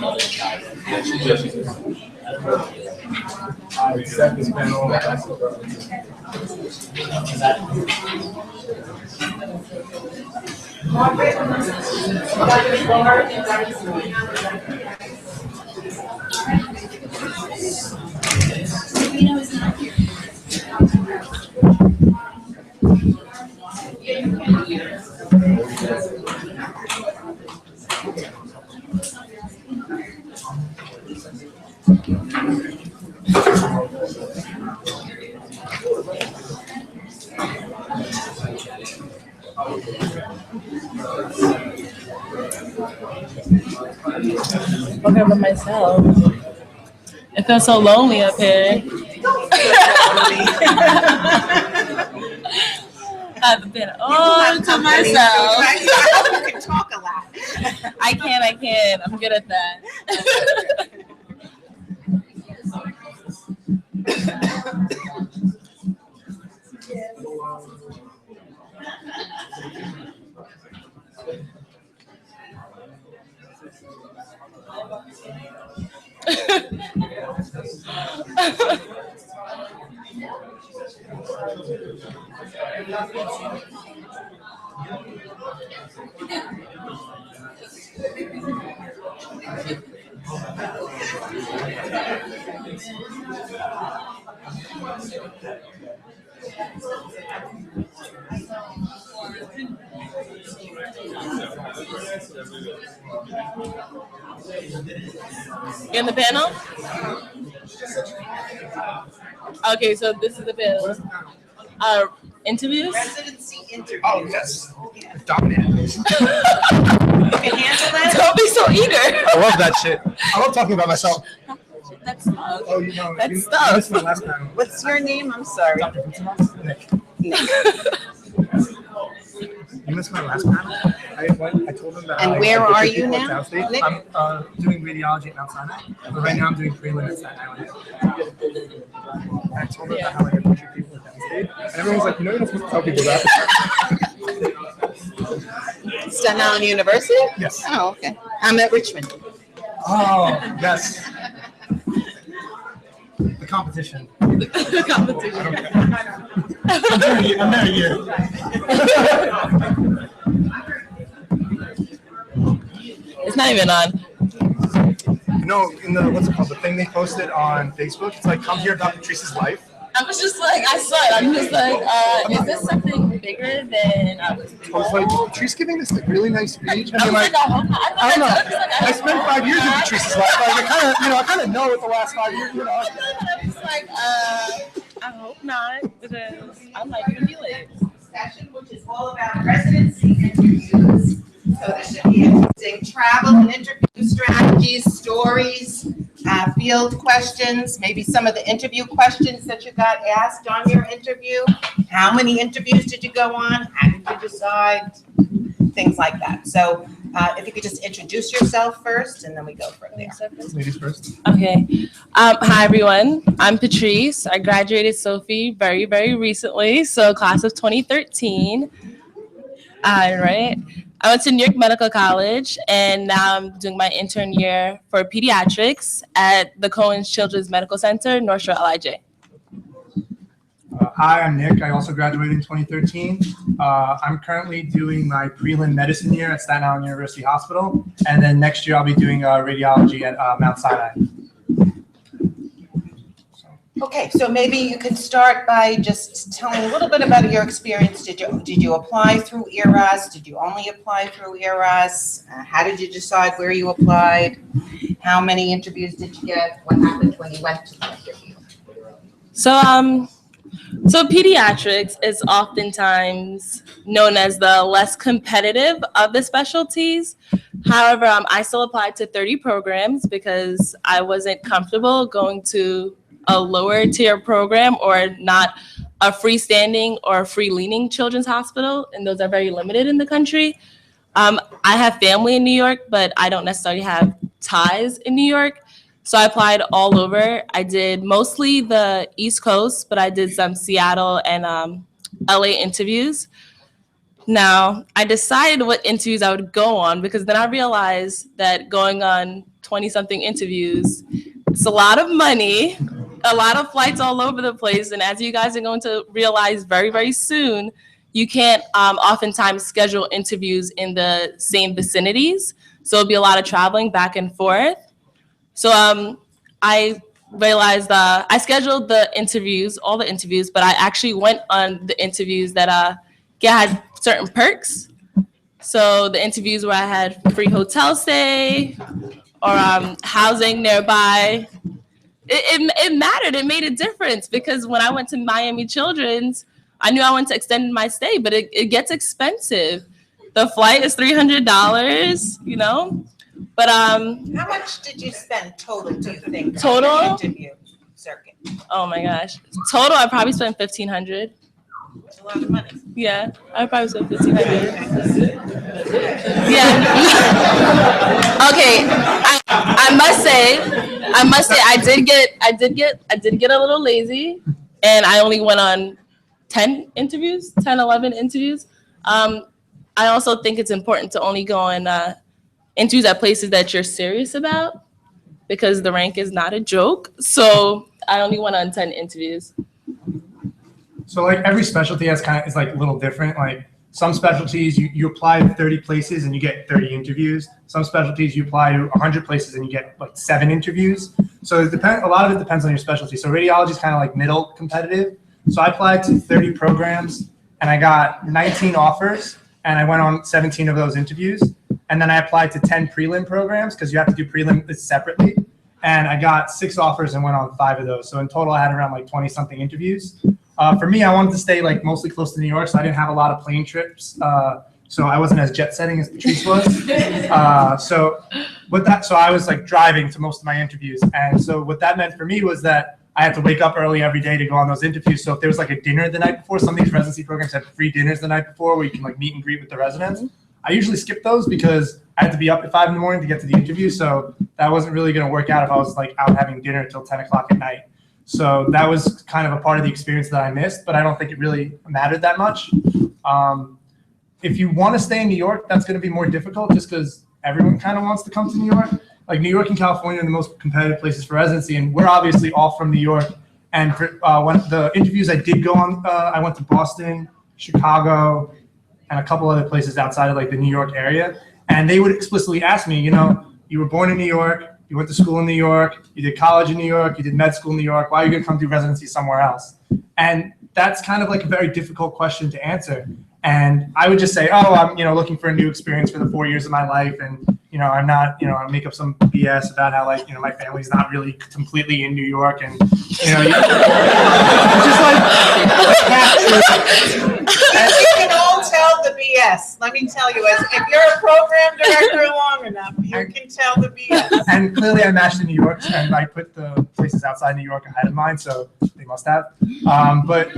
this panel. Okay, by myself. It feels so lonely up here. I've been all to myself. You can talk a lot. I can. I'm good at that. In the panel? Okay, so this is the panel. Interviews? Residency interview. Oh, yes. Dominate. You can handle that? Don't be so eager. I love that shit. I love talking about myself. That's tough. Oh, you know, That's you stuff. missed my last panel. What's your name? I'm sorry. Dr. Nick. You missed my last panel. I told them that. And where are you now, Nick? I'm doing radiology at Mount Sinai, but right now I'm doing prelim at Staten Island. I told them how I had a bunch of people at downstate, and everyone's like, you're not supposed to tell people that. Staten Island University? Yes. Oh, okay. I'm at Richmond. Oh, yes. The competition. The competition. I'm there a year. It's not even on. No, in the what's it called? The thing they posted on Facebook. It's like, come hear Dr. Teresa's life. I was just like, I saw it. I'm just like, is this something bigger than I was I was like, Teresa's giving this like, really nice speech. And I then was like, I hope not. I don't know. I spent 5 years with Teresa's life. Like, I kind of know what the last 5 years, you know. I was like, I hope not, because I'm like, you're gonna be late. Session, which is all about residency interviews. So this should be interesting. Travel and interview strategies, stories, field questions, maybe some of the interview questions that you got asked on your interview. How many interviews did you go on? How did you decide? Things like that. So if you could just introduce yourself first, and then we go from there. Ladies first. Okay. Hi, everyone. I'm Patrice. I graduated Sophie very, very recently, so class of 2013. Right. I went to New York Medical College, and now I'm doing my intern year for pediatrics at the Cohen's Children's Medical Center, North Shore LIJ. Hi, I'm Nick. I also graduated in 2013. I'm currently doing my prelim medicine year at Staten Island University Hospital, and then next year I'll be doing radiology at Mount Sinai. Okay, so maybe you can start by just telling a little bit about your experience. Did you apply through ERAS? Did you only apply through ERAS? How did you decide where you applied? How many interviews did you get? What happened when you went to the interview? So pediatrics is oftentimes known as the less competitive of the specialties. However, I still applied to 30 programs because I wasn't comfortable going to a lower tier program or not a freestanding or free-leaning children's hospital, and those are very limited in the country. I have family in New York, but I don't necessarily have ties in New York. So I applied all over. I did mostly the East Coast, but I did some Seattle and LA interviews. Now, I decided what interviews I would go on because then I realized that going on 20-something interviews, it's a lot of money, a lot of flights all over the place. And as you guys are going to realize very, very soon, you can't oftentimes schedule interviews in the same vicinities. So it'll be a lot of traveling back and forth. So I realized I scheduled the interviews, all the interviews, but I actually went on the interviews that had certain perks. So the interviews where I had free hotel stay or housing nearby, it mattered. It made a difference because when I went to Miami Children's, I knew I wanted to extend my stay, but it gets expensive. The flight is $300, you know? But How much did you spend total, do you think? Total? On the interview circuit? Oh my gosh. Total, I probably spent $1,500. That's a lot of money. Yeah, I probably spent $1,500. Yeah. Okay, I must say, I did get a little lazy, and I only went on 10, 11 interviews. I also think it's important to only go on interviews at places that you're serious about because the rank is not a joke. So I only went on 10 interviews. So like every specialty is like a little different. Like some specialties you apply to 30 places and you get 30 interviews. Some specialties you apply to 100 places and you get like 7 interviews. So it depends. A lot of it depends on your specialty. So radiology is kind of like middle competitive. So I applied to 30 programs and I got 19 offers and I went on 17 of those interviews. And then I applied to 10 prelim programs because you have to do prelim separately. And I got 6 offers and went on 5 of those. So in total, I had around like 20 something interviews. For me, I wanted to stay like mostly close to New York, so I didn't have a lot of plane trips. So I wasn't as jet setting as Patrice was. So I was like driving to most of my interviews. And so what that meant for me was that I had to wake up early every day to go on those interviews. So if there was like a dinner the night before, some of these residency programs have free dinners the night before where you can like meet and greet with the residents. I usually skip those because I had to be up at 5 in the morning to get to the interview. So that wasn't really going to work out if I was like out having dinner until 10 o'clock at night. So that was kind of a part of the experience that I missed, but I don't think it really mattered that much. If you want to stay in New York, that's going to be more difficult just because everyone kind of wants to come to New York. Like New York and California are the most competitive places for residency, and we're obviously all from New York. And for when the interviews I did go on, I went to Boston, Chicago, and a couple other places outside of like the New York area. And they would explicitly ask me, you know, you were born in New York, you went to school in New York, you did college in New York, you did med school in New York, why are you going to come do residency somewhere else? And that's kind of like a very difficult question to answer. And I would just say, oh, I'm, looking for a new experience for the 4 years of my life. And, I'm not, I make up some BS about how like, my family's not really completely in New York. And, it's just like, you can all tell the BS. Let me tell you, if you're a program director long enough, you can tell the BS. And clearly I matched in New York and I put the places outside New York ahead of mine. So they must have. But,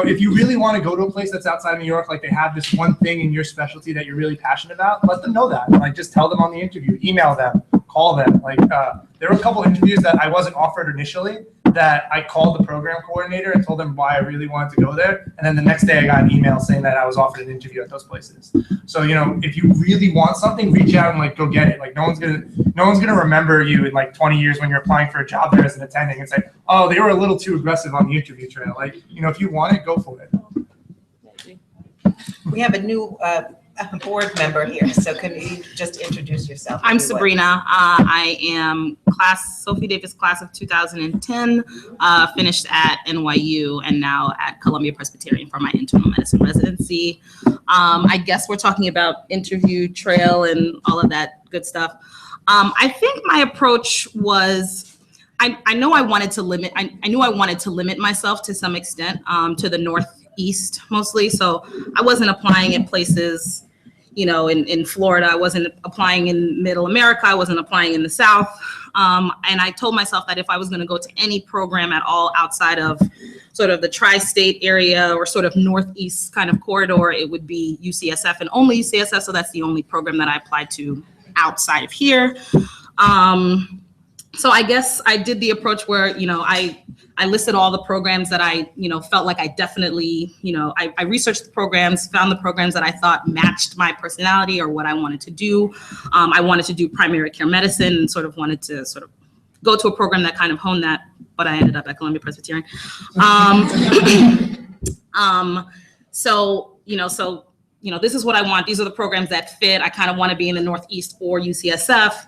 if you really want to go to a place that's outside New York, like they have this one thing in your specialty that you're really passionate about, let them know that. Like just tell them on the interview, email them, call them. Like there were a couple interviews that I wasn't offered initially that I called the program coordinator and told them why I really wanted to go there. And then the next day I got an email saying that I was offered an interview at those places. So, if you really want something, reach out and like go get it. Like no one's gonna remember you in like 20 years when you're applying for a job there as an attending and say, oh, they were a little too aggressive on the interview trail. Like, if you want it, go for it. We have a new board member here, so can you just introduce yourself? I'm Sabrina. I am Sophie Davis class of 2010, finished at NYU and now at Columbia Presbyterian for my internal medicine residency. I guess we're talking about interview trail and all of that good stuff. I think my approach was, I knew I wanted to limit myself to some extent to the Northeast mostly. So I wasn't applying at places, in Florida. I wasn't applying in Middle America. I wasn't applying in the South. And I told myself that if I was going to go to any program at all outside of sort of the tri-state area or sort of Northeast kind of corridor, it would be UCSF and only UCSF. So that's the only program that I applied to outside of here. so I guess I did the approach where, I listed all the programs that I, felt like I definitely, I researched the programs, found the programs that I thought matched my personality or what I wanted to do. I wanted to do primary care medicine and sort of wanted to go to a program that kind of honed that, but I ended up at Columbia Presbyterian. This is what I want. These are the programs that fit. I kind of want to be in the Northeast or UCSF.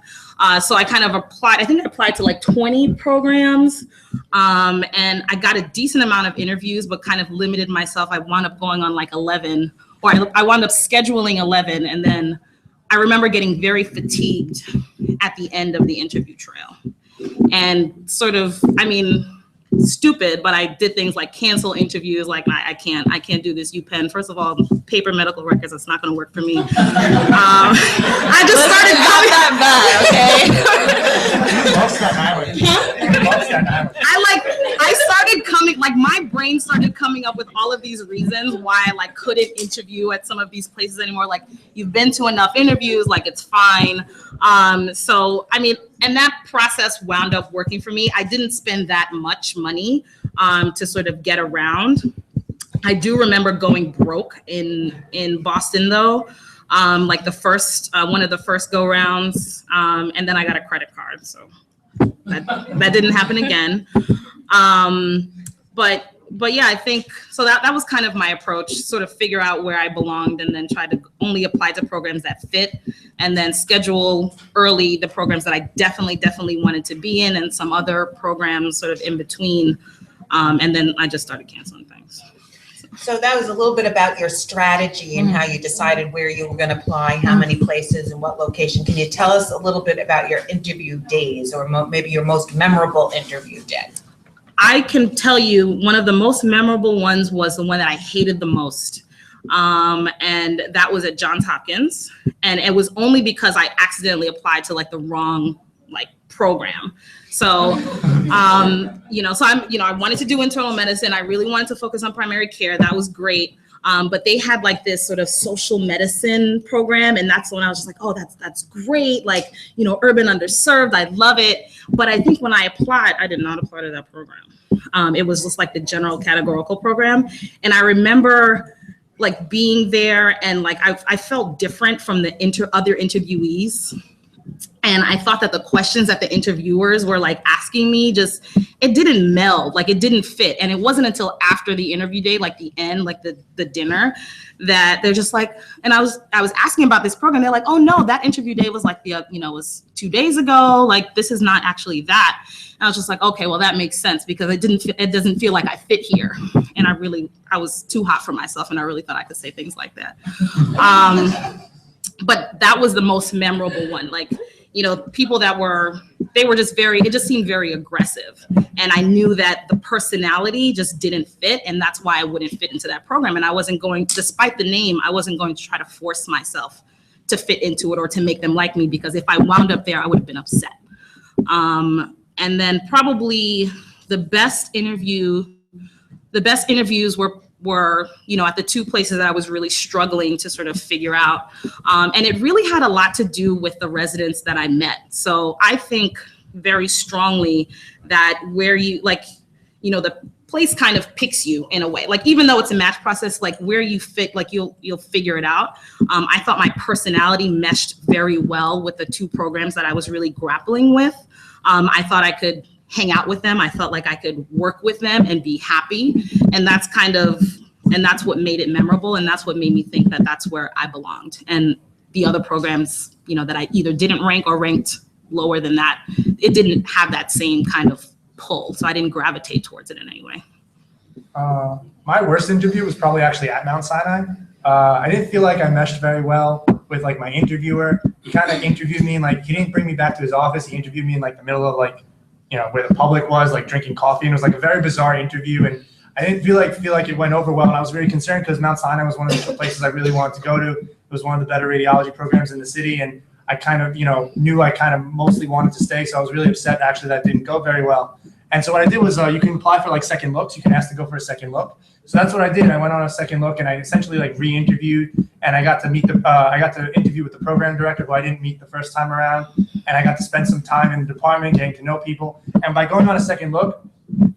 So I kind of applied, I think I applied to like 20 programs, and I got a decent amount of interviews, but kind of limited myself. I wound up going on like 11, or I wound up scheduling 11. And then I remember getting very fatigued at the end of the interview trail. And sort of, stupid, but I did things like cancel interviews. Like, I can't do this UPenn. First of all, paper medical records, it's not going to work for me. I just started coming my brain started coming up with all of these reasons why I couldn't interview at some of these places anymore. Like, you've been to enough interviews, like it's fine. And that process wound up working for me. I didn't spend that much money to sort of get around. I do remember going broke in Boston though, like the first one of the first go rounds, and then I got a credit card, so that didn't happen again. But yeah, I think so that was kind of my approach, sort of figure out where I belonged and then try to only apply to programs that fit, and then schedule early the programs that I definitely wanted to be in, and some other programs sort of in between. And then I just started canceling things. So that was a little bit about your strategy and how you decided where you were going to apply, how many places and what location. Can you tell us a little bit about your interview days, or maybe your most memorable interview day? I can tell you one of the most memorable ones was the one that I hated the most. And that was at Johns Hopkins. And it was only because I accidentally applied to the wrong program. So, I wanted to do internal medicine. I really wanted to focus on primary care. That was great. But they had this sort of social medicine program. And that's when I was just like, oh, that's great. Urban underserved. I love it. But I think when I applied, I did not apply to that program. It was just the general categorical program. And I remember being there and I felt different from the other interviewees. And I thought that the questions that the interviewers were asking me, it didn't meld, it didn't fit. And it wasn't until after the interview day, the end, the dinner, that they're just and I was asking about this program. They're like, oh no, that interview day was was 2 days ago. This is not actually that. And I was just okay, well, that makes sense, because it doesn't feel like I fit here. And I was too hot for myself, and I really thought I could say things like that. But that was the most memorable one. People it just seemed very aggressive. And I knew that the personality just didn't fit. And that's why I wouldn't fit into that program. And I wasn't going, despite the name, I wasn't going to try to force myself to fit into it or to make them like me, because if I wound up there, I would have been upset. And then probably the best interviews were at the two places that I was really struggling to sort of figure out. And it really had a lot to do with the residents that I met. So I think very strongly that where you, the place kind of picks you in a way. Even though it's a match process, where you fit, you'll figure it out. I thought my personality meshed very well with the two programs that I was really grappling with. I thought I could hang out with them. I felt like I could work with them and be happy. And that's what made it memorable. And that's what made me think that that's where I belonged. And the other programs, that I either didn't rank or ranked lower than that, it didn't have that same kind of pull. So I didn't gravitate towards it in any way. My worst interview was probably actually at Mount Sinai. I didn't feel like I meshed very well with my interviewer. He kind of interviewed me and he didn't bring me back to his office. He interviewed me in the middle of where the public was drinking coffee, and it was a very bizarre interview, and I didn't feel like it went over well, and I was very concerned because Mount Sinai was one of the places I really wanted to go to. It was one of the better radiology programs in the city, and I kind of knew I kind of mostly wanted to stay, so I was really upset actually that didn't go very well. And so what I did was you can apply for second looks. You can ask to go for a second look. So that's what I did. I went on a second look, and I essentially re-interviewed, and I got to meet I got to interview with the program director, who I didn't meet the first time around, and I got to spend some time in the department getting to know people. And by going on a second look,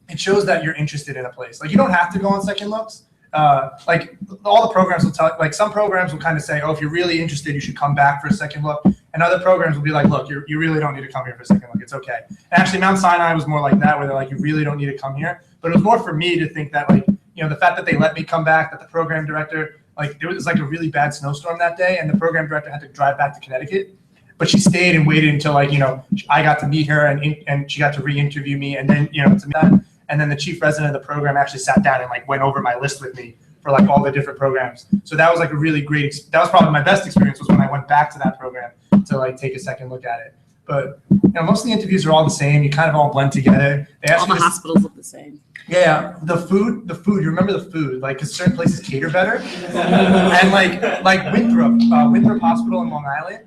it shows that you're interested in a place. Like, you don't have to go on second looks. Like, all the programs will tell, like, some programs will kind of say, oh, if you're really interested, you should come back for a second look. And other programs will be like, look, you really don't need to come here for a second look. It's okay. And actually, Mount Sinai was more like that, where they're like, you really don't need to come here. But it was more for me to think that, like, you know, the fact that they let me come back, that the program director, like, there was like a really bad snowstorm that day, and the program director had to drive back to Connecticut. But she stayed and waited until, like, you know, I got to meet her, and she got to re-interview me, and then, you know, to meet that. And then the chief resident of the program actually sat down and, like, went over my list with me for, like, all the different programs. So that was, like, a really great, that was probably my best experience, was when I went back to that program to, like, take a second look at it. But, you know, most of the interviews are all the same. You kind of all blend together. All the hospitals look the same. Yeah, the food, you remember the food, like, because certain places cater better. And like Winthrop Hospital in Long Island,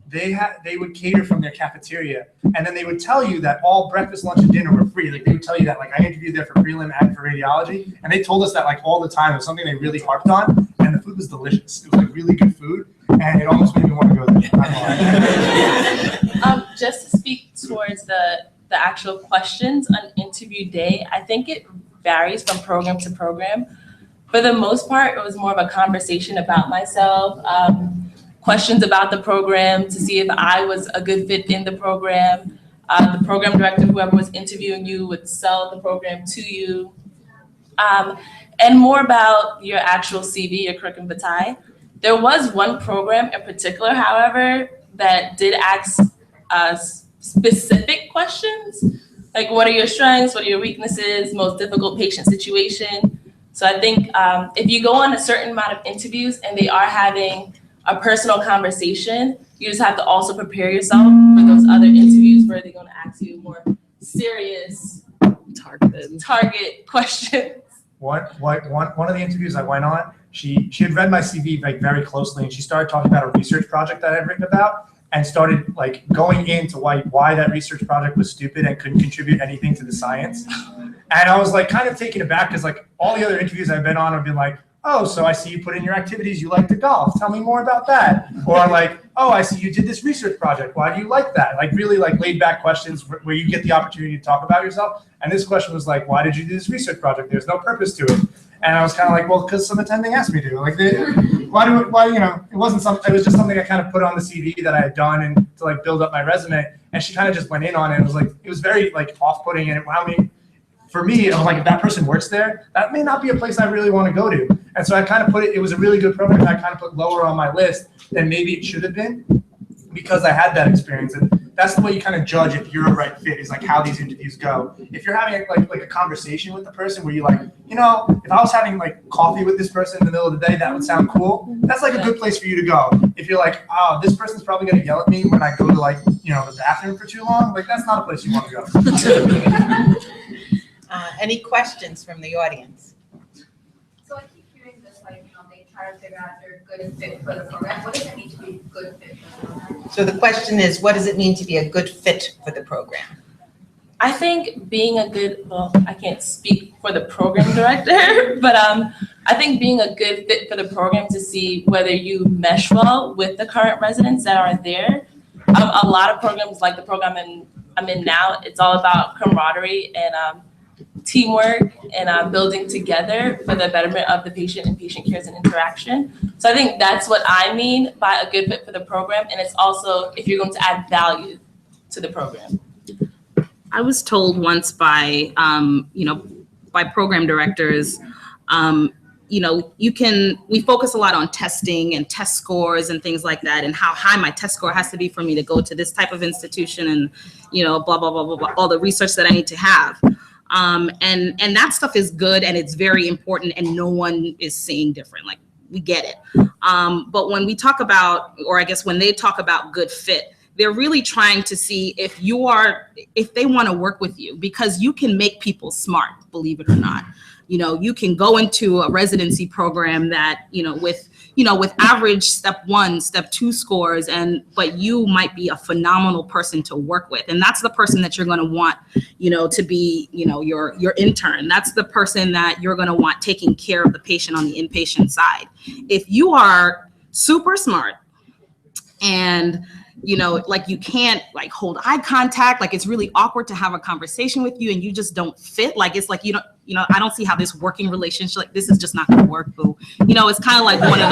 they would cater from their cafeteria, and then they would tell you that all breakfast, lunch, and dinner were free. Like, they would tell you that. Like, I interviewed there for prelim and for radiology, and they told us that, like, all the time. It was something they really harped on, and the food was delicious. It was, like, really good food, and it almost made me want to go there. Just to speak towards the actual questions on interview day, I think it varies from program to program. For the most part, it was more of a conversation about myself, questions about the program to see if I was a good fit in the program. The program director, whoever was interviewing you, would sell the program to you. And more about your actual CV, your curriculum vitae. There was one program in particular, however, that did ask specific questions, like what are your strengths, what are your weaknesses, most difficult patient situation. So I think if you go on a certain amount of interviews and they are having a personal conversation, you just have to also prepare yourself for those other interviews where they're going to ask you more serious target questions. One of the interviews I went on, she had read my CV, like, very closely, and she started talking about a research project that I'd written about, and started, like, going into why that research project was stupid and couldn't contribute anything to the science. And I was, like, kind of taken aback, because, like, all the other interviews I've been on have been like, oh, so I see you put in your activities, you like to golf, tell me more about that. Or, like, oh, I see you did this research project, why do you like that? Like, really, like, laid back questions where you get the opportunity to talk about yourself. And this question was like, why did you do this research project? There's no purpose to it. And I was kind of like, well, because some attending asked me to. Like, why, you know, it wasn't something, it was just something I kind of put on the CV that I had done, and to, like, build up my resume. And she kind of just went in on it. It was like, it was very, like, off-putting, and it wound me, for me, I was like, if that person works there, that may not be a place I really want to go to. And so I kind of it was a really good program. I kind of put lower on my list than maybe it should have been, because I had that experience. And that's the way you kind of judge if you're a right fit, is like how these interviews go. If you're having like a conversation with the person where you're like, you know, if I was having, like, coffee with this person in the middle of the day, that would sound cool. That's, like, a good place for you to go. If you're like, oh, this person's probably going to yell at me when I go to, like, you know, the bathroom for too long, like, that's not a place you want to go. Any questions from the audience? So I keep hearing this, like, you know, they try to figure out if they're a good fit for the program. What does it mean to be a good fit for the program? So the question is, what does it mean to be a good fit for the program? I think being a good, well, I can't speak for the program director, but I think being a good fit for the program to see whether you mesh well with the current residents that are there. A lot of programs, like the program I'm in now, it's all about camaraderie and teamwork and building together for the betterment of the patient and patient cares and interaction. So I think that's what I mean by a good fit for the program. And it's also if you're going to add value to the program. I was told once by, by program directors, we focus a lot on testing and test scores and things like that, and how high my test score has to be for me to go to this type of institution, and, blah, blah, blah, blah, blah, all the research that I need to have. And that stuff is good, and it's very important, and no one is saying different. Like, we get it. But when we talk about, or I guess when they talk about good fit, they're really trying to see if they want to work with you, because you can make people smart, believe it or not. You can go into a residency program that, with with average step 1, step 2 scores, but you might be a phenomenal person to work with. And that's the person that you're going to want, to be, your intern. That's the person that you're going to want taking care of the patient on the inpatient side. If you are super smart and like you can't like hold eye contact, like it's really awkward to have a conversation with you and you just don't fit, like it's like I don't see how this working relationship, like this is just not gonna work, boo. It's kind of like one of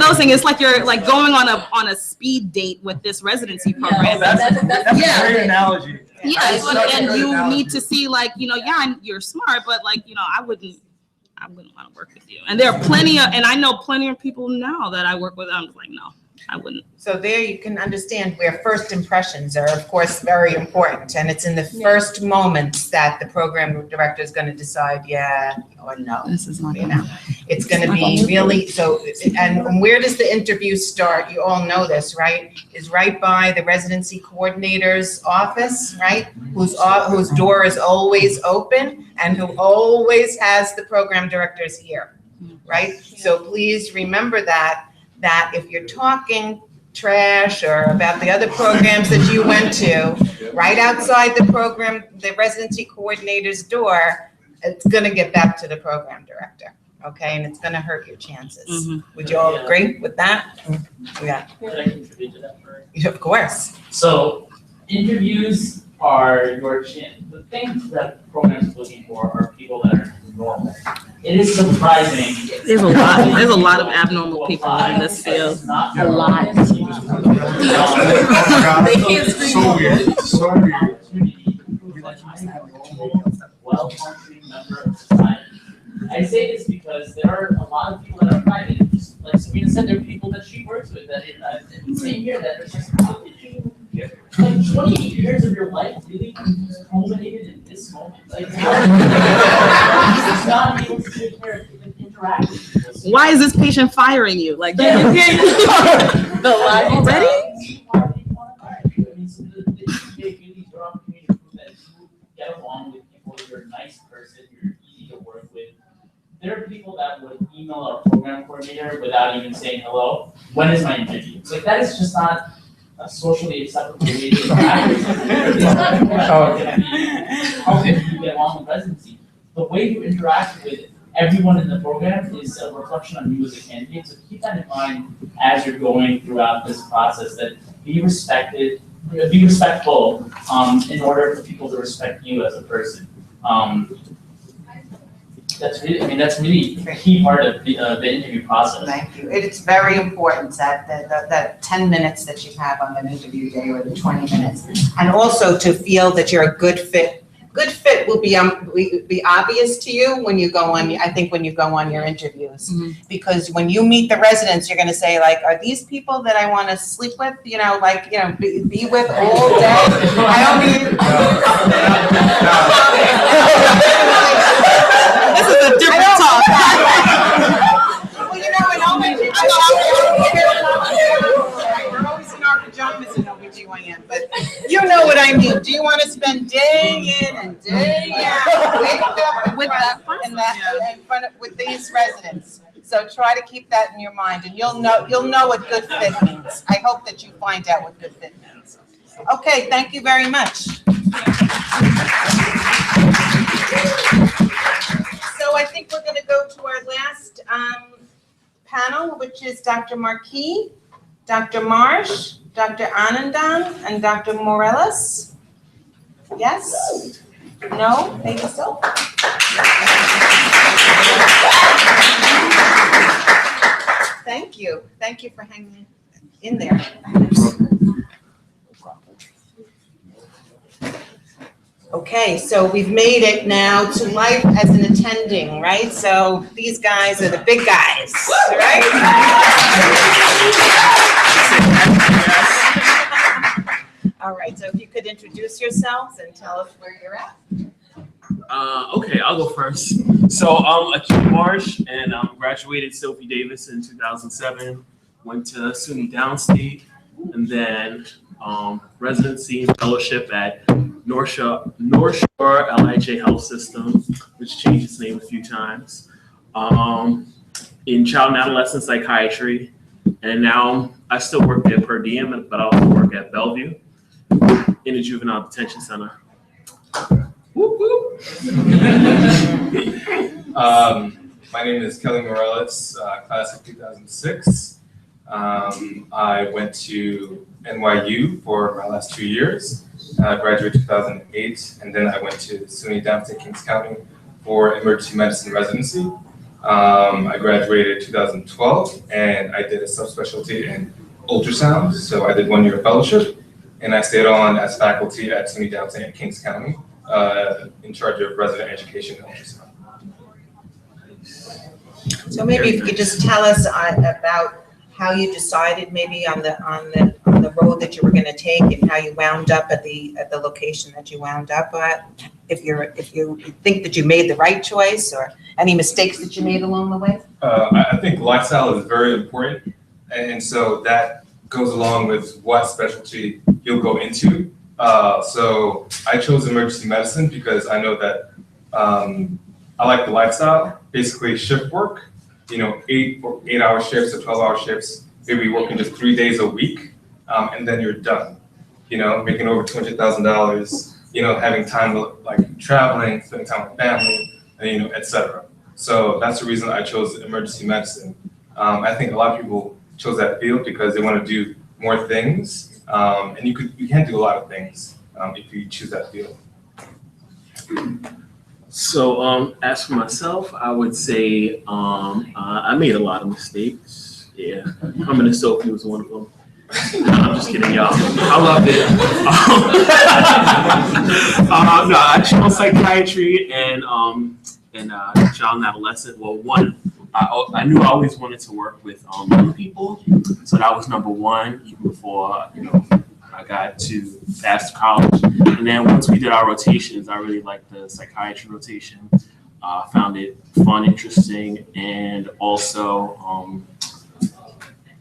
those things. It's like you're like going on a speed date with this residency program. That's a great analogy. Yeah, and you need to see like, you're smart, but like, I wouldn't want to work with you. And there are and I know plenty of people now that I work with, I'm just like, no, I wouldn't. So there you can understand where first impressions are, of course, very important. And it's in the first moments that the program director is going to decide, yeah or no. This is not It's going to be really, so, and where does the interview start? You all know this, right? Is right by the residency coordinator's office, right? Whose door is always open and who always has the program director's ear, right? So please remember that if you're talking trash or about the other programs that you went to, right outside the residency coordinator's door, it's gonna get back to the program director, okay? And it's gonna hurt your chances. Would you all agree with that? Yeah. Could I contribute to that for? Of course. So interviews are your chance. The things that programs are looking for are people that are normal. It is surprising. There's a lot of abnormal people in this field. A lot. So weird. So weird. Well-functioning member of society. I say this because there are a lot of people that are private. Just like Sabrina said, there are people that she works with that in the same year that are just like 20 years of your life really culminated in this moment. Like, it's not able to take care of interact with people. Why is this patient firing you? Like, the line already? Get along with people, you're a nice person, you're easy to work with. There are people that would email our program coordinator without even saying hello. When is my interview? Like that is just not a socially acceptable way to interact with someone. If you get along with residency, the way you interact with everyone in the program is a reflection on you as a candidate. So keep that in mind as you're going throughout this process. That be respectful in order for people to respect you as a person. That's really a key part of the interview process. Thank you. It's very important that 10 minutes that you have on an interview day or the 20 minutes. And also to feel that you're a good fit. Good fit will be obvious to you when you go on, I think when you go on your interviews. Because when you meet the residents, you're going to say like, are these people that I want to sleep with, be with all day? I don't mean. This is a different talk. Well, in OBGYN, we're always in our pajamas in OBGYN, but you know what I mean. Do you want to spend day in and day out with these residents? So try to keep that in your mind, and you'll know what good fit means. I hope that you find out what good fit means. Okay, thank you very much. So I think we're going to go to our last panel, which is Dr. Marquis, Dr. Marsh, Dr. Anandan, and Dr. Morales. Yes? No? Maybe so? Thank you. Thank you for hanging in there. Okay, so we've made it now to life as an attending, right? So these guys are the big guys, right? All right, so if you could introduce yourselves and tell us where you're at. Okay, I'll go first. So I'm Akeem Marsh, and graduated Sophie Davis in 2007. Went to SUNY Downstate, and then residency and fellowship at North Shore LIJ Health System, which changed its name a few times. in child and adolescent psychiatry, and now I still work there per diem, but I also work at Bellevue in a juvenile detention center. Whoop, whoop. My name is Kelly Morales, class of 2006. I went to NYU for my last 2 years. Graduated 2008, and then I went to SUNY Downstate Kings County for emergency medicine residency. I graduated 2012, and I did a subspecialty in ultrasound. So I did 1 year fellowship, and I stayed on as faculty at SUNY Downstate and Kings County, in charge of resident education and ultrasound. So maybe if you could just tell us about how you decided maybe on the road that you were going to take and how you wound up at the location that you wound up at. If you think that you made the right choice or any mistakes that you made along the way. I think lifestyle is very important, and so that goes along with what specialty you'll go into. So I chose emergency medicine because I know that I like the lifestyle, basically shift work. 8-hour shifts or 12-hour shifts, maybe working just 3 days a week, and then you're done. Making over $200,000, having time to like traveling, spending time with family, and, etc. So that's the reason I chose emergency medicine. I think a lot of people chose that field because they want to do more things, and you can do a lot of things if you choose that field. So as for myself, I would say I made a lot of mistakes. Yeah, coming to Sophie was one of them. No, I'm just kidding, y'all. I loved it. No, I chose psychiatry and child and adolescent. Well, one, I knew I always wanted to work with young people, so that was number one, even before I got to pass college. And then once we did our rotations, I really liked the psychiatry rotation. Found it fun, interesting, and also,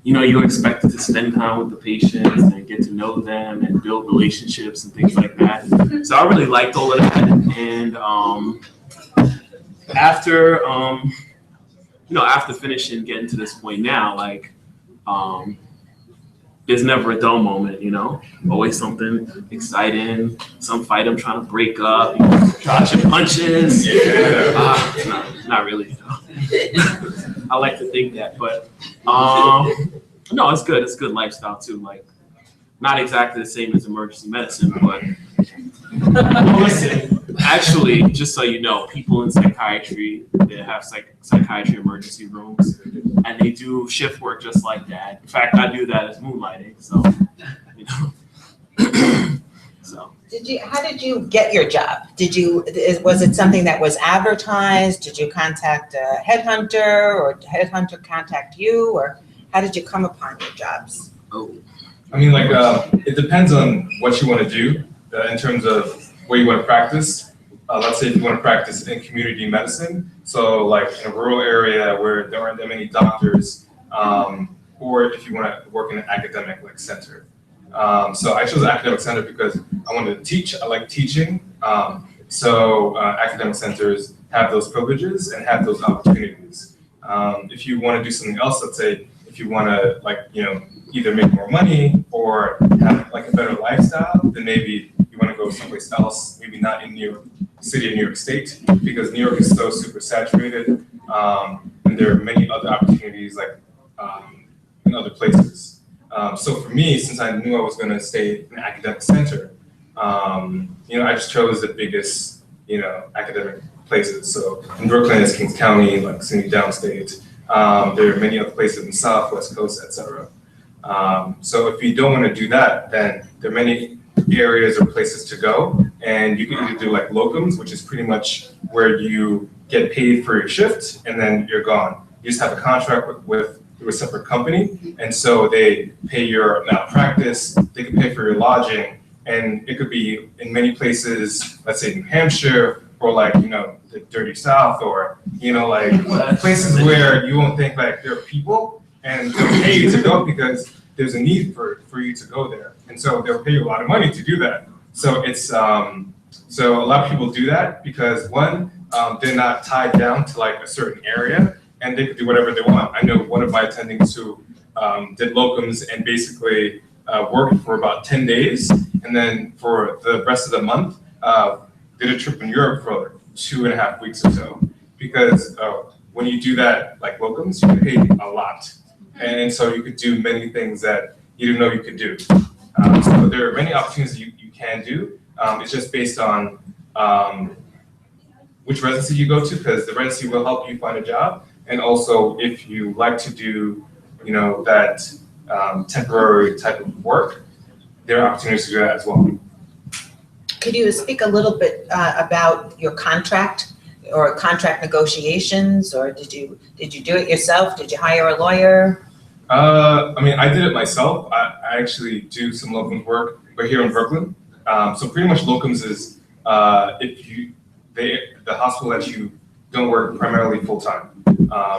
you're expected to spend time with the patients and get to know them and build relationships and things like that. So I really liked all of that. And after finishing, getting to this point now, there's never a dull moment, always something exciting, some fight I'm trying to break up, dodging punches. Yeah. Not really. I like to think that, but no, it's good. It's a good lifestyle too. Not exactly the same as emergency medicine, but listen, actually, just so you know, people in psychiatry, they have psychiatry emergency rooms, and they do shift work just like that. In fact, I do that as moonlighting, so. So. How did you get your job? Was it something that was advertised? Did you contact a headhunter, or did headhunter contact you, or how did you come upon your jobs? I mean, it depends on what you want to do in terms of where you want to practice. Let's say if you want to practice in community medicine, so in a rural area where there aren't that many doctors, or if you want to work in an academic center. So I chose an academic center because I wanted to teach. I like teaching. So academic centers have those privileges and have those opportunities. If you want to do something else, let's say if you want to either make more money or have a better lifestyle, then maybe you want to go someplace else, maybe not in New York City or New York State, because New York is so super saturated, and there are many other opportunities in other places. So for me, since I knew I was going to stay in an academic center, I just chose the biggest, academic places. So in Brooklyn, it's Kings County, SUNY Downstate. There are many other places in the South, West Coast, etc. So if you don't want to do that, then there are many areas or places to go, and you can either do locums, which is pretty much where you get paid for your shift and then you're gone. You just have a contract with a separate company, and so they pay your malpractice, they can pay for your lodging, and it could be in many places, let's say New Hampshire, or the dirty South, or places where you won't think there are people, and they'll pay you to go because there's a need for you to go there, and so they'll pay you a lot of money to do that. So it's so a lot of people do that because one, they're not tied down to a certain area, and they could do whatever they want. I know one of my attendings who did locums and basically worked for about 10 days, and then for the rest of the month, did a trip in Europe for 2.5 weeks or so. Because when you do that, like locums, you get paid a lot. And so you could do many things that you didn't know you could do. So there are many opportunities you can do. It's just based on which residency you go to, because the residency will help you find a job. And also if you like to do, that temporary type of work, there are opportunities to do that as well. Could you speak a little bit about your contract or contract negotiations, or did you do it yourself? Did you hire a lawyer? I did it myself. I actually do some locums work. We're here in Brooklyn. So pretty much locums is the hospital that you don't work primarily full time.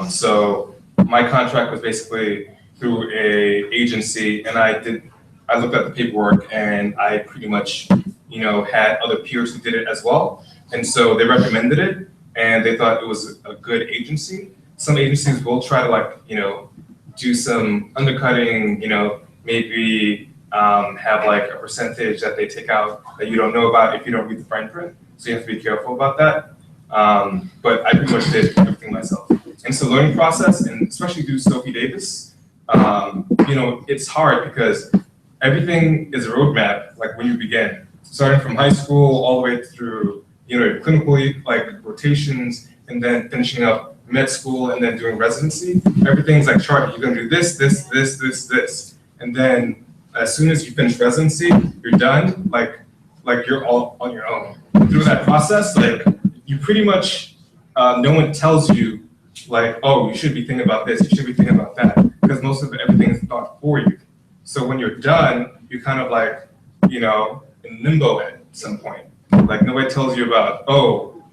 So my contract was basically through a agency, and I looked at the paperwork, and I pretty much, had other peers who did it as well. And so they recommended it, and they thought it was a good agency. Some agencies will try to do some undercutting, maybe have like a percentage that they take out that you don't know about if you don't read the fine print. So you have to be careful about that. But I pretty much did everything myself. And it's a learning process, and especially through Sophie Davis, it's hard because everything is a roadmap, like when you begin, starting from high school all the way through, clinical rotations, and then finishing up med school and then doing residency. Everything's like charted. You're gonna do this, this. And then as soon as you finish residency, you're done, like you're all on your own. Through that process, you pretty much, no one tells you oh, you should be thinking about this, you should be thinking about that, because most of everything is thought for you. So when you're done, you're kind of in limbo at some point. Nobody tells you about,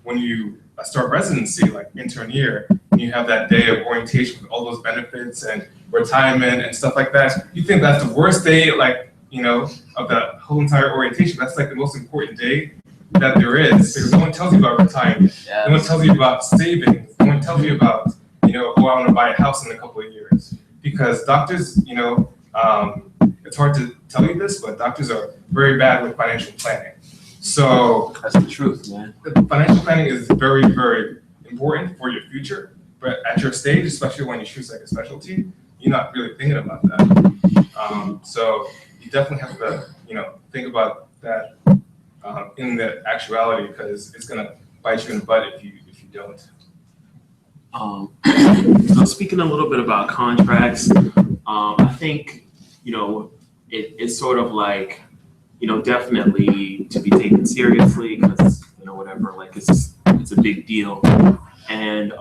when you start residency, intern year, and you have that day of orientation with all those benefits and retirement and stuff like that. You think that's the worst day, of the whole entire orientation. That's the most important day that there is, because no one tells you about retirement. Yes. No one tells you about savings. No one tells you about, I want to buy a house in a couple of years. Because doctors, it's hard to tell you this, but doctors are very bad with financial planning. So that's the truth, man. Financial planning is very, very important for your future. But at your stage, especially when you choose a specialty, you're not really thinking about that. So you definitely have to, think about that in the actuality, because it's gonna bite you in the butt if you don't. So speaking a little bit about contracts, I think it's sort of definitely to be taken seriously, because whatever, it's a big deal. And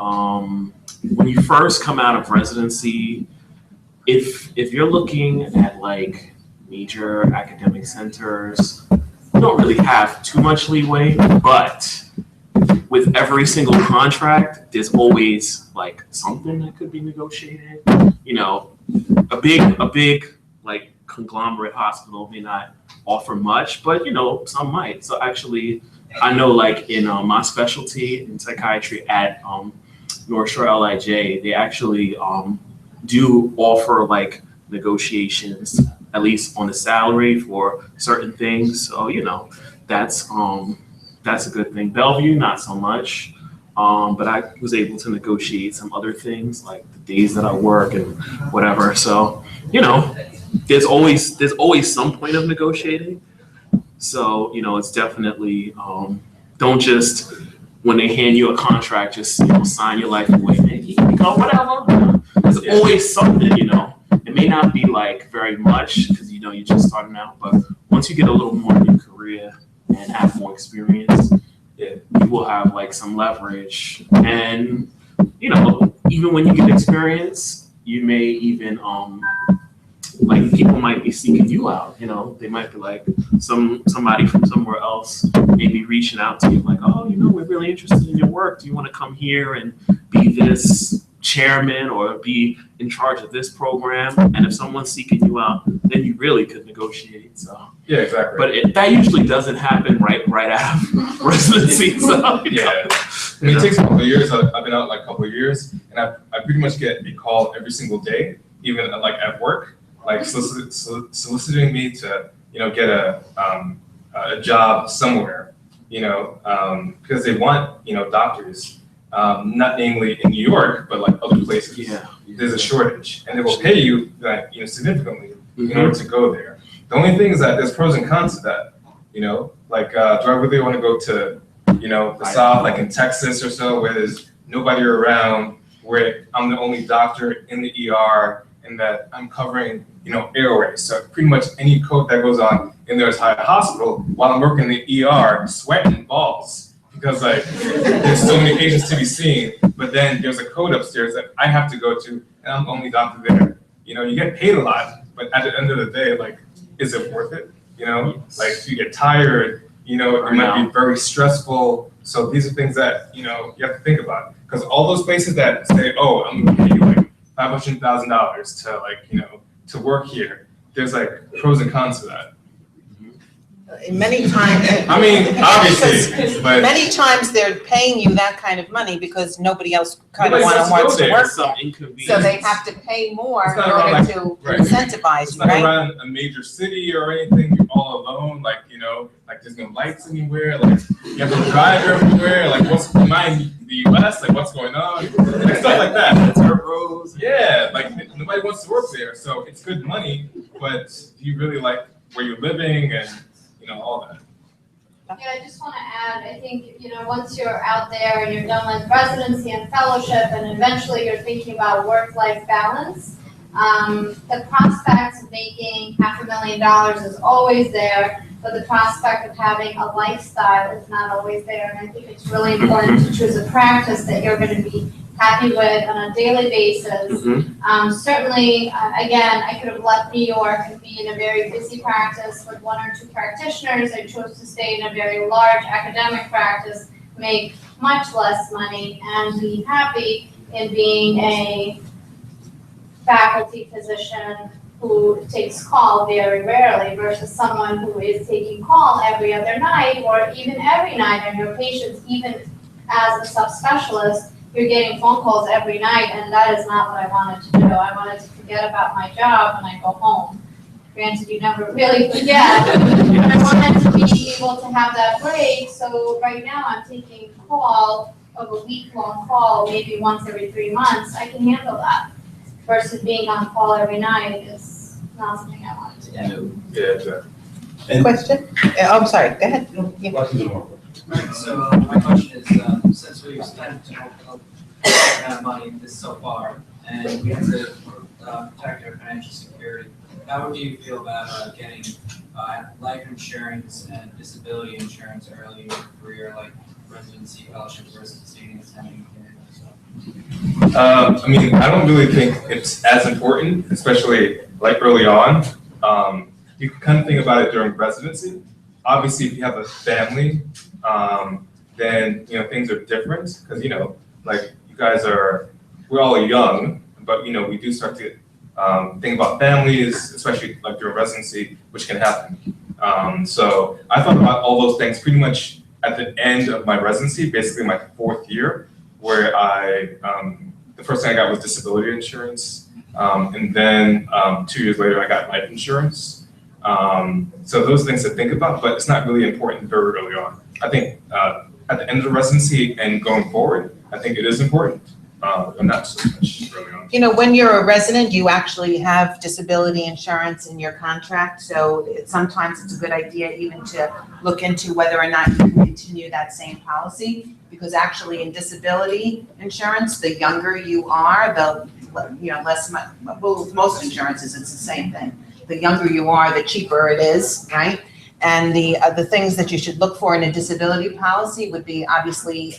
when you first come out of residency, if you're looking at major academic centers, you don't really have too much leeway, but with every single contract, there's always something that could be negotiated. A big conglomerate hospital may not offer much, but some might. So actually, I know in my specialty in psychiatry at North Shore LIJ, they actually do offer negotiations, at least on the salary for certain things. So that's a good thing. Bellevue, not so much, but I was able to negotiate some other things, like the days that I work and whatever. So there's always some point of negotiating. So it's definitely don't just, when they hand you a contract, just sign your life away. Whatever. There's always something. It may not be very much, because you're just starting out, but once you get a little more in your career and have more experience, you will have some leverage. And even when you get experience, you may even people might be seeking you out. They might be somebody from somewhere else may be reaching out to you, we're really interested in your work. Do you want to come here and be this chairman or be in charge of this program? And if someone's seeking you out, then you really could negotiate. So yeah, exactly. But that usually doesn't happen right out of residency. So I mean, it takes a couple of years. I've been out like a couple of years, and I pretty much get a call every single day, even like at work, like soliciting me to, get a job somewhere, because they want, doctors, not namely in New York, but like other places. Yeah. There's a shortage, and they will pay you that, significantly in order to go there. The only thing is that there's pros and cons to that, like, do I really want to go to, the South, like in Texas or so, where there's nobody around, where I'm the only doctor in the ER, and that I'm covering, airways. So pretty much any code that goes on in their entire hospital while I'm working in the ER, sweating balls, because like there's so many patients to be seen, but then there's a code upstairs that I have to go to, and I'm the only doctor there. You get paid a lot, but at the end of the day, like, is it worth it? Like you get tired, it might be very stressful. So these are things that, you have to think about. Because all those places that say, oh, I'm gonna pay you like $500,000 to like, to work here, there's like pros and cons to that. Many times. I mean, obviously, but many times they're paying you that kind of money because nobody else kind of wants to work there. So they have to pay more in order to incentivize you, right? It's not around a major city or anything. You're all alone, like, like there's no lights anywhere. Like you have to drive everywhere. Like am I in the US? Like what's going on? And stuff like that. It's our roads. Yeah, like nobody wants to work there. So it's good money, but do you really like where you're living and all that? Yeah, I just want to add, I think, once you're out there and you're done with residency and fellowship and eventually you're thinking about work-life balance, the prospect of making $500,000 is always there, but the prospect of having a lifestyle is not always there. And I think it's really important to choose a practice that you're going to be happy with on a daily basis. Certainly, again, I could have left New York and be in a very busy practice with 1 or 2 practitioners. I chose to stay in a very large academic practice, make much less money, and be happy in being a faculty physician who takes call very rarely versus someone who is taking call every other night or even every night, and your patients, even as a subspecialist, you're getting phone calls every night, and that is not what I wanted to do. I wanted to forget about my job when I go home. Granted, you never really forget, but I wanted to be able to have that break. So right now I'm taking call of a week-long call, maybe once every 3 months. I can handle that versus being on call every night is not something I wanted to do. Yeah, exactly. Question? Oh, I'm sorry, go ahead. Right, so my question is, since we've spent amount of money this so far, and we have to protect our financial security, how do you feel about getting life insurance and disability insurance early in your career, like residency, fellowship versus staying attending here? I mean, I don't really think it's as important, especially like early on. You can kind of think about it during residency. Obviously, if you have a family, then things are different because like you guys we're all young, but we do start to think about families, especially like during residency, which can happen. So I thought about all those things pretty much at the end of my residency, basically my 4th year, where the first thing I got was disability insurance, and then 2 years later I got life insurance. So those things to think about, but it's not really important very early on. I think at the end of the residency and going forward, I think it is important, but not so much early on. When you're a resident, you actually have disability insurance in your contract. So sometimes it's a good idea even to look into whether or not you can continue that same policy, because actually in disability insurance, the younger you are, the less, well, most insurances, it's the same thing. The younger you are, the cheaper it is, right? And the things that you should look for in a disability policy would be obviously,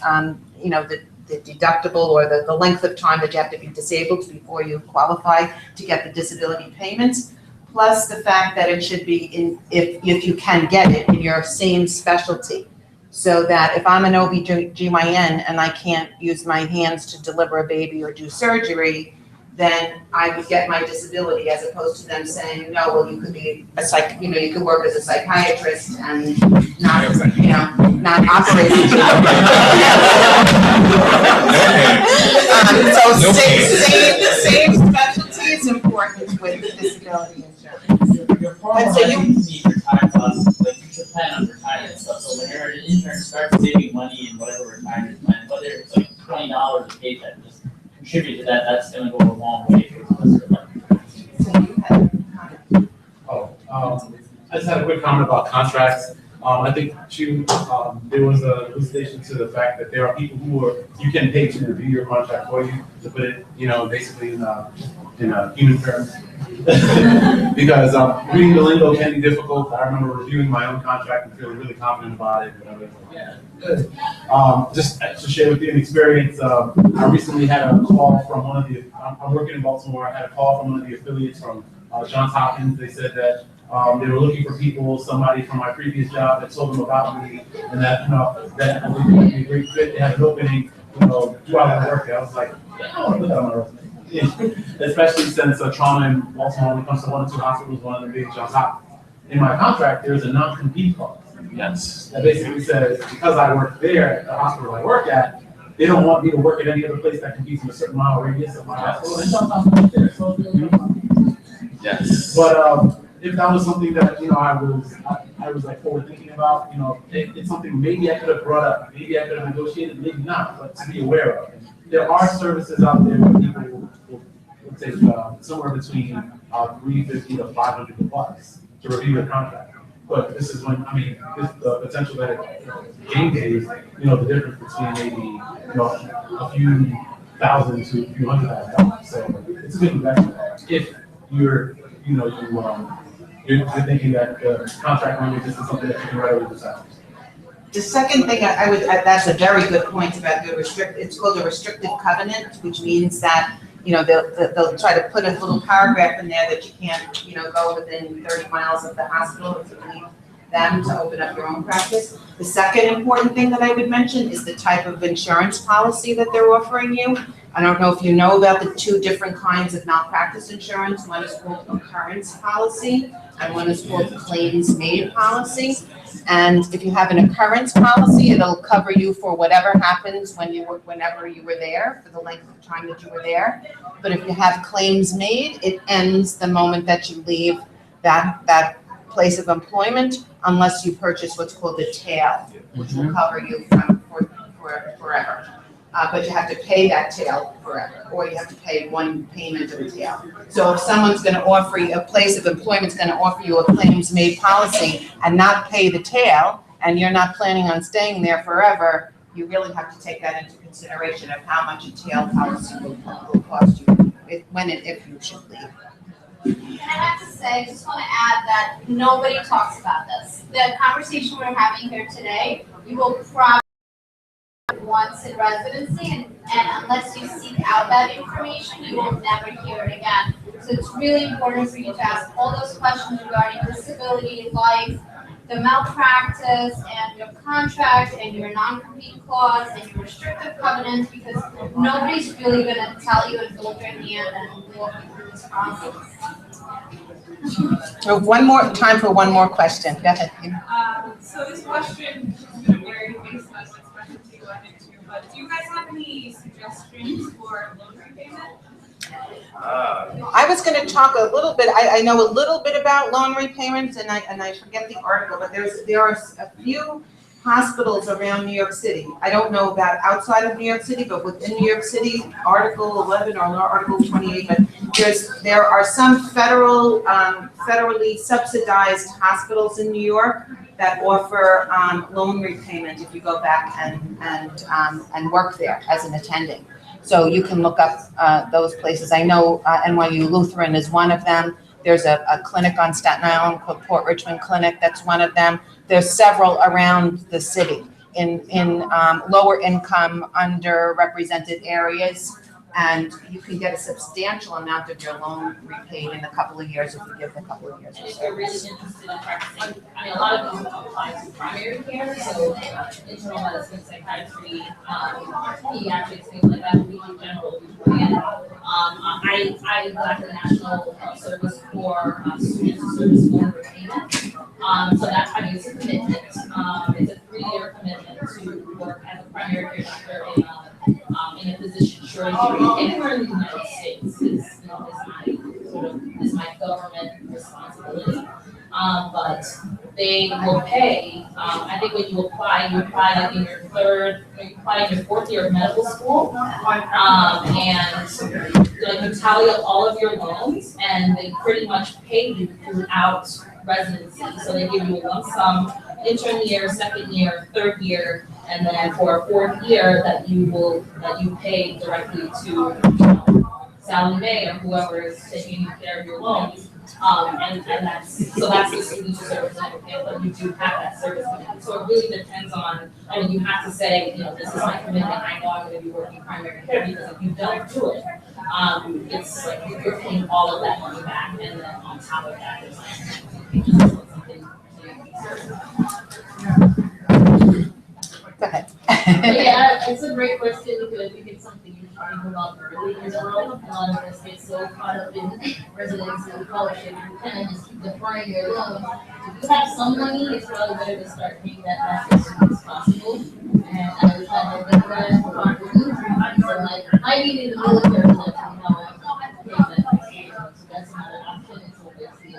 the deductible or the length of time that you have to be disabled before you qualify to get the disability payments, plus the fact that it should be if you can get it in your same specialty. So that if I'm an OB/GYN and I can't use my hands to deliver a baby or do surgery, then I would get my disability, as opposed to them saying, no, well, you could be a you could work as a psychiatrist and not, not operate. So same specialty is important with disability insurance. And so you need retirement funds, like you should plan on retirement stuff. So when you're an intern, start saving money in whatever retirement plan, whether it's like $20 a paycheck, just contribute to that. That's gonna go a long way for the rest of your life. I just had a quick comment about contracts. I think there was a elucidation to the fact that there are people you can pay to review your contract for you, to put it, basically in human terms. Because reading the lingo can be difficult. I remember reviewing my own contract and feeling really confident about it. Yeah, good. Just to share with you an experience, I recently had a call from I'm working in Baltimore. I had a call from one of the affiliates from Johns Hopkins. They said that they were looking for people, somebody from my previous job that told them about me, and that, that I would be a great fit. They had an opening, do I want to work there? I was like, yeah, I want to put that on my resume. Especially since trauma in Baltimore, when it comes to 1 or 2 hospitals, one of them being Johns Hopkins. In my contract, there's a non-compete clause. Yes. That basically says, because I work there at the hospital I work at, they don't want me to work at any other place that competes in a certain mile radius of my hospital. And Johns Hopkins there. So, yes. But if that was something that I was like forward thinking about, it's something maybe I could have brought up, maybe I could have negotiated, maybe not, but to be aware of. There are services out there where people will take somewhere between $350 to $500 bucks to review your contract. But this is when the potential that game days, the difference between maybe a few thousand to a few $100,000. So it's a good investment if you're thinking that contract language is something that you can readily decide. The second thing that's a very good point about it's called a restrictive covenant, which means that, they'll try to put a little paragraph in there that you can't, go within 30 miles of the hospital if you need them to open up your own practice. The second important thing that I would mention is the type of insurance policy that they're offering you. I don't know if you know about the 2 different kinds of malpractice insurance. One is called occurrence policy, and one is called claims made policy. And if you have an occurrence policy, it'll cover you for whatever happens whenever you were there, for the length of time that you were there. But if you have claims made, it ends the moment that you leave that place of employment, unless you purchase what's called a tail, which will cover you forever. But you have to pay that tail forever, or you have to pay one payment of a tail. So if someone's going to offer you, a place of employment's going to offer you a claims-made policy and not pay the tail, and you're not planning on staying there forever, you really have to take that into consideration of how much a tail policy will cost you if you should leave. And I have to say, I just want to add that nobody talks about this. The conversation we're having here today, you will probably once in residency, and unless you seek out that information, you will never hear it again. So it's really important for you to ask all those questions regarding disability, life, the malpractice, and your contract, and your non-compete clause, and your restrictive covenants, because nobody's really going to tell you and filter in the end and walk you through this process. So time for one more question. Go ahead. So this question is going to vary based on what specialty you went into, but do you guys have any suggestions for loan repayment? I was going to talk a little bit. I know a little bit about loan repayments, and I forget the article, but there are a few hospitals around New York City. I don't know about outside of New York City, but within New York City, Article 11 or Article 28. But there are some federally subsidized hospitals in New York that offer loan repayment if you go back and work there as an attending. So you can look up those places. I know NYU Lutheran is one of them. There's a clinic on Staten Island called Port Richmond Clinic. That's one of them. There's several around the city in lower income, underrepresented areas. And you can get a substantial amount of your loan repaid in a couple of years if you give them a couple of years. And if you're really interested in practicing, a lot of them apply to primary care, so internal medicine, psychiatry, pediatrics, things like that, we do general beforehand. I got the national service for students who service for repayment. So that's how it's a commitment. It's a 3-year commitment to work as a primary care doctor in a position sure anywhere in the United States is my government responsibility. But they will pay. I think when you apply like in your fourth year of medical school, and like you tally up all of your loans, and they pretty much pay you throughout residency. So they give you a lump sum, intern year, second year, third year, and then for a fourth year that you pay directly to Sally Mae or whoever is taking care of your loans. And that's the student service but you do have that service commitment. So it really depends on, I mean, you have to say, this is my commitment, I know I'm gonna be working primary care, because if you don't do it, it's like you're paying all of that money back, and then on top of that, it's like something. Go ahead. Yeah, it's a great question, because I think it's something you're trying to about early in the world. A lot of us get so caught up in residency and fellowship, you kind of just keep deferring your loans. If you have some money, it's probably better to start paying that back as soon as possible. And I was kind of think that so like I needed the military to let me know pay that. So that's not an option. It's obviously a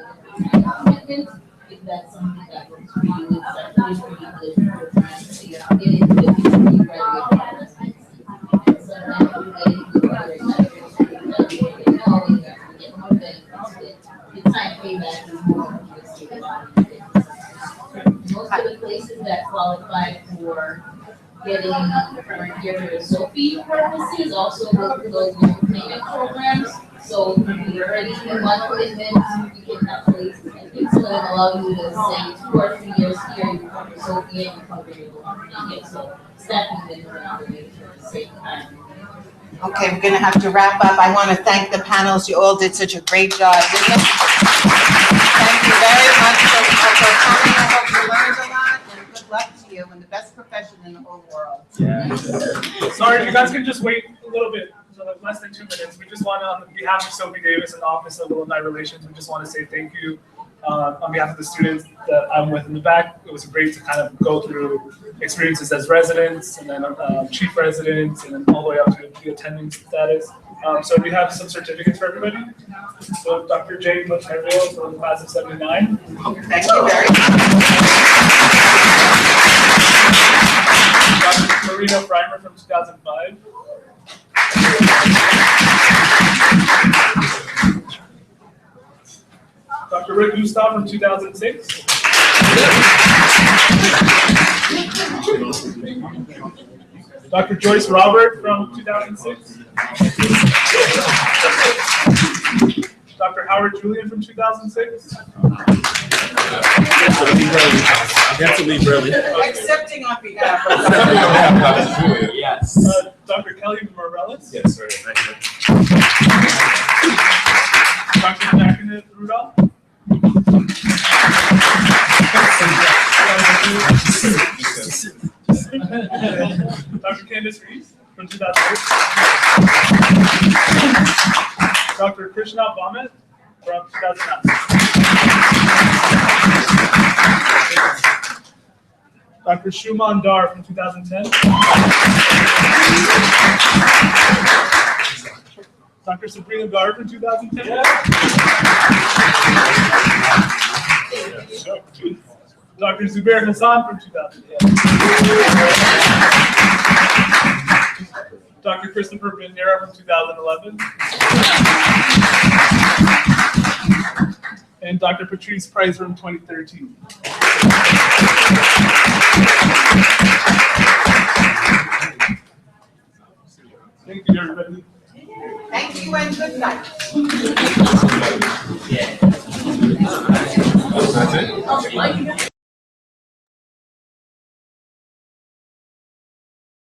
commitment. If that's something that works for you, it's actually pretty good for trying to get into it before you graduate. So then you get into the time payback is more. Most of the places that qualify for getting current year Sophie purposes also go through those loan payment programs. So if you already do one commitment, you can actually, I think so that allow you to say 2 or 3 years here, you cover Sophie and you cover your loan payment. So stacking them around at the same time. Okay, we're gonna have to wrap up. I want to thank the panels. You all did such a great job. Thank you very much for coming. I hope you learned a lot, and good luck to you in the best profession in the whole world. Yeah. Sorry, if you guys can just wait a little bit, so like less than 2 minutes. We just want to, on behalf of Sophie Davis and the Office of Alumni Relations, we just want to say thank you on behalf of the students that I'm with in the back. It was great to kind of go through experiences as residents, and then chief residents, and then all the way up to the attending status. So we have some certificates for everybody. So Dr. J. Materio from the class of 79. Thank you very much. Dr. Marina Primer from 2005. Dr. Rick Gustav from 2006. Dr. Joyce Robert from 2006. Dr. Howard Julian from 2006. I have to leave early. Accepting on behalf of Dr. Julian. Yes. Dr. Kelly Morales. Yes, sir. Thank you. Dr. Jacqueline Rudolph. Dr. Candace Reese from 2008. Dr. Krishna Bamet from 2009. Dr. Shuman Dar from 2010. Dr. Sabrina Gar from 2010. Dr. Zubair Hassan from 2010. Dr. Christopher Binera from 2011. And Dr. Patrice Price from 2013. Thank you, everybody. Thank you and good night. That's it.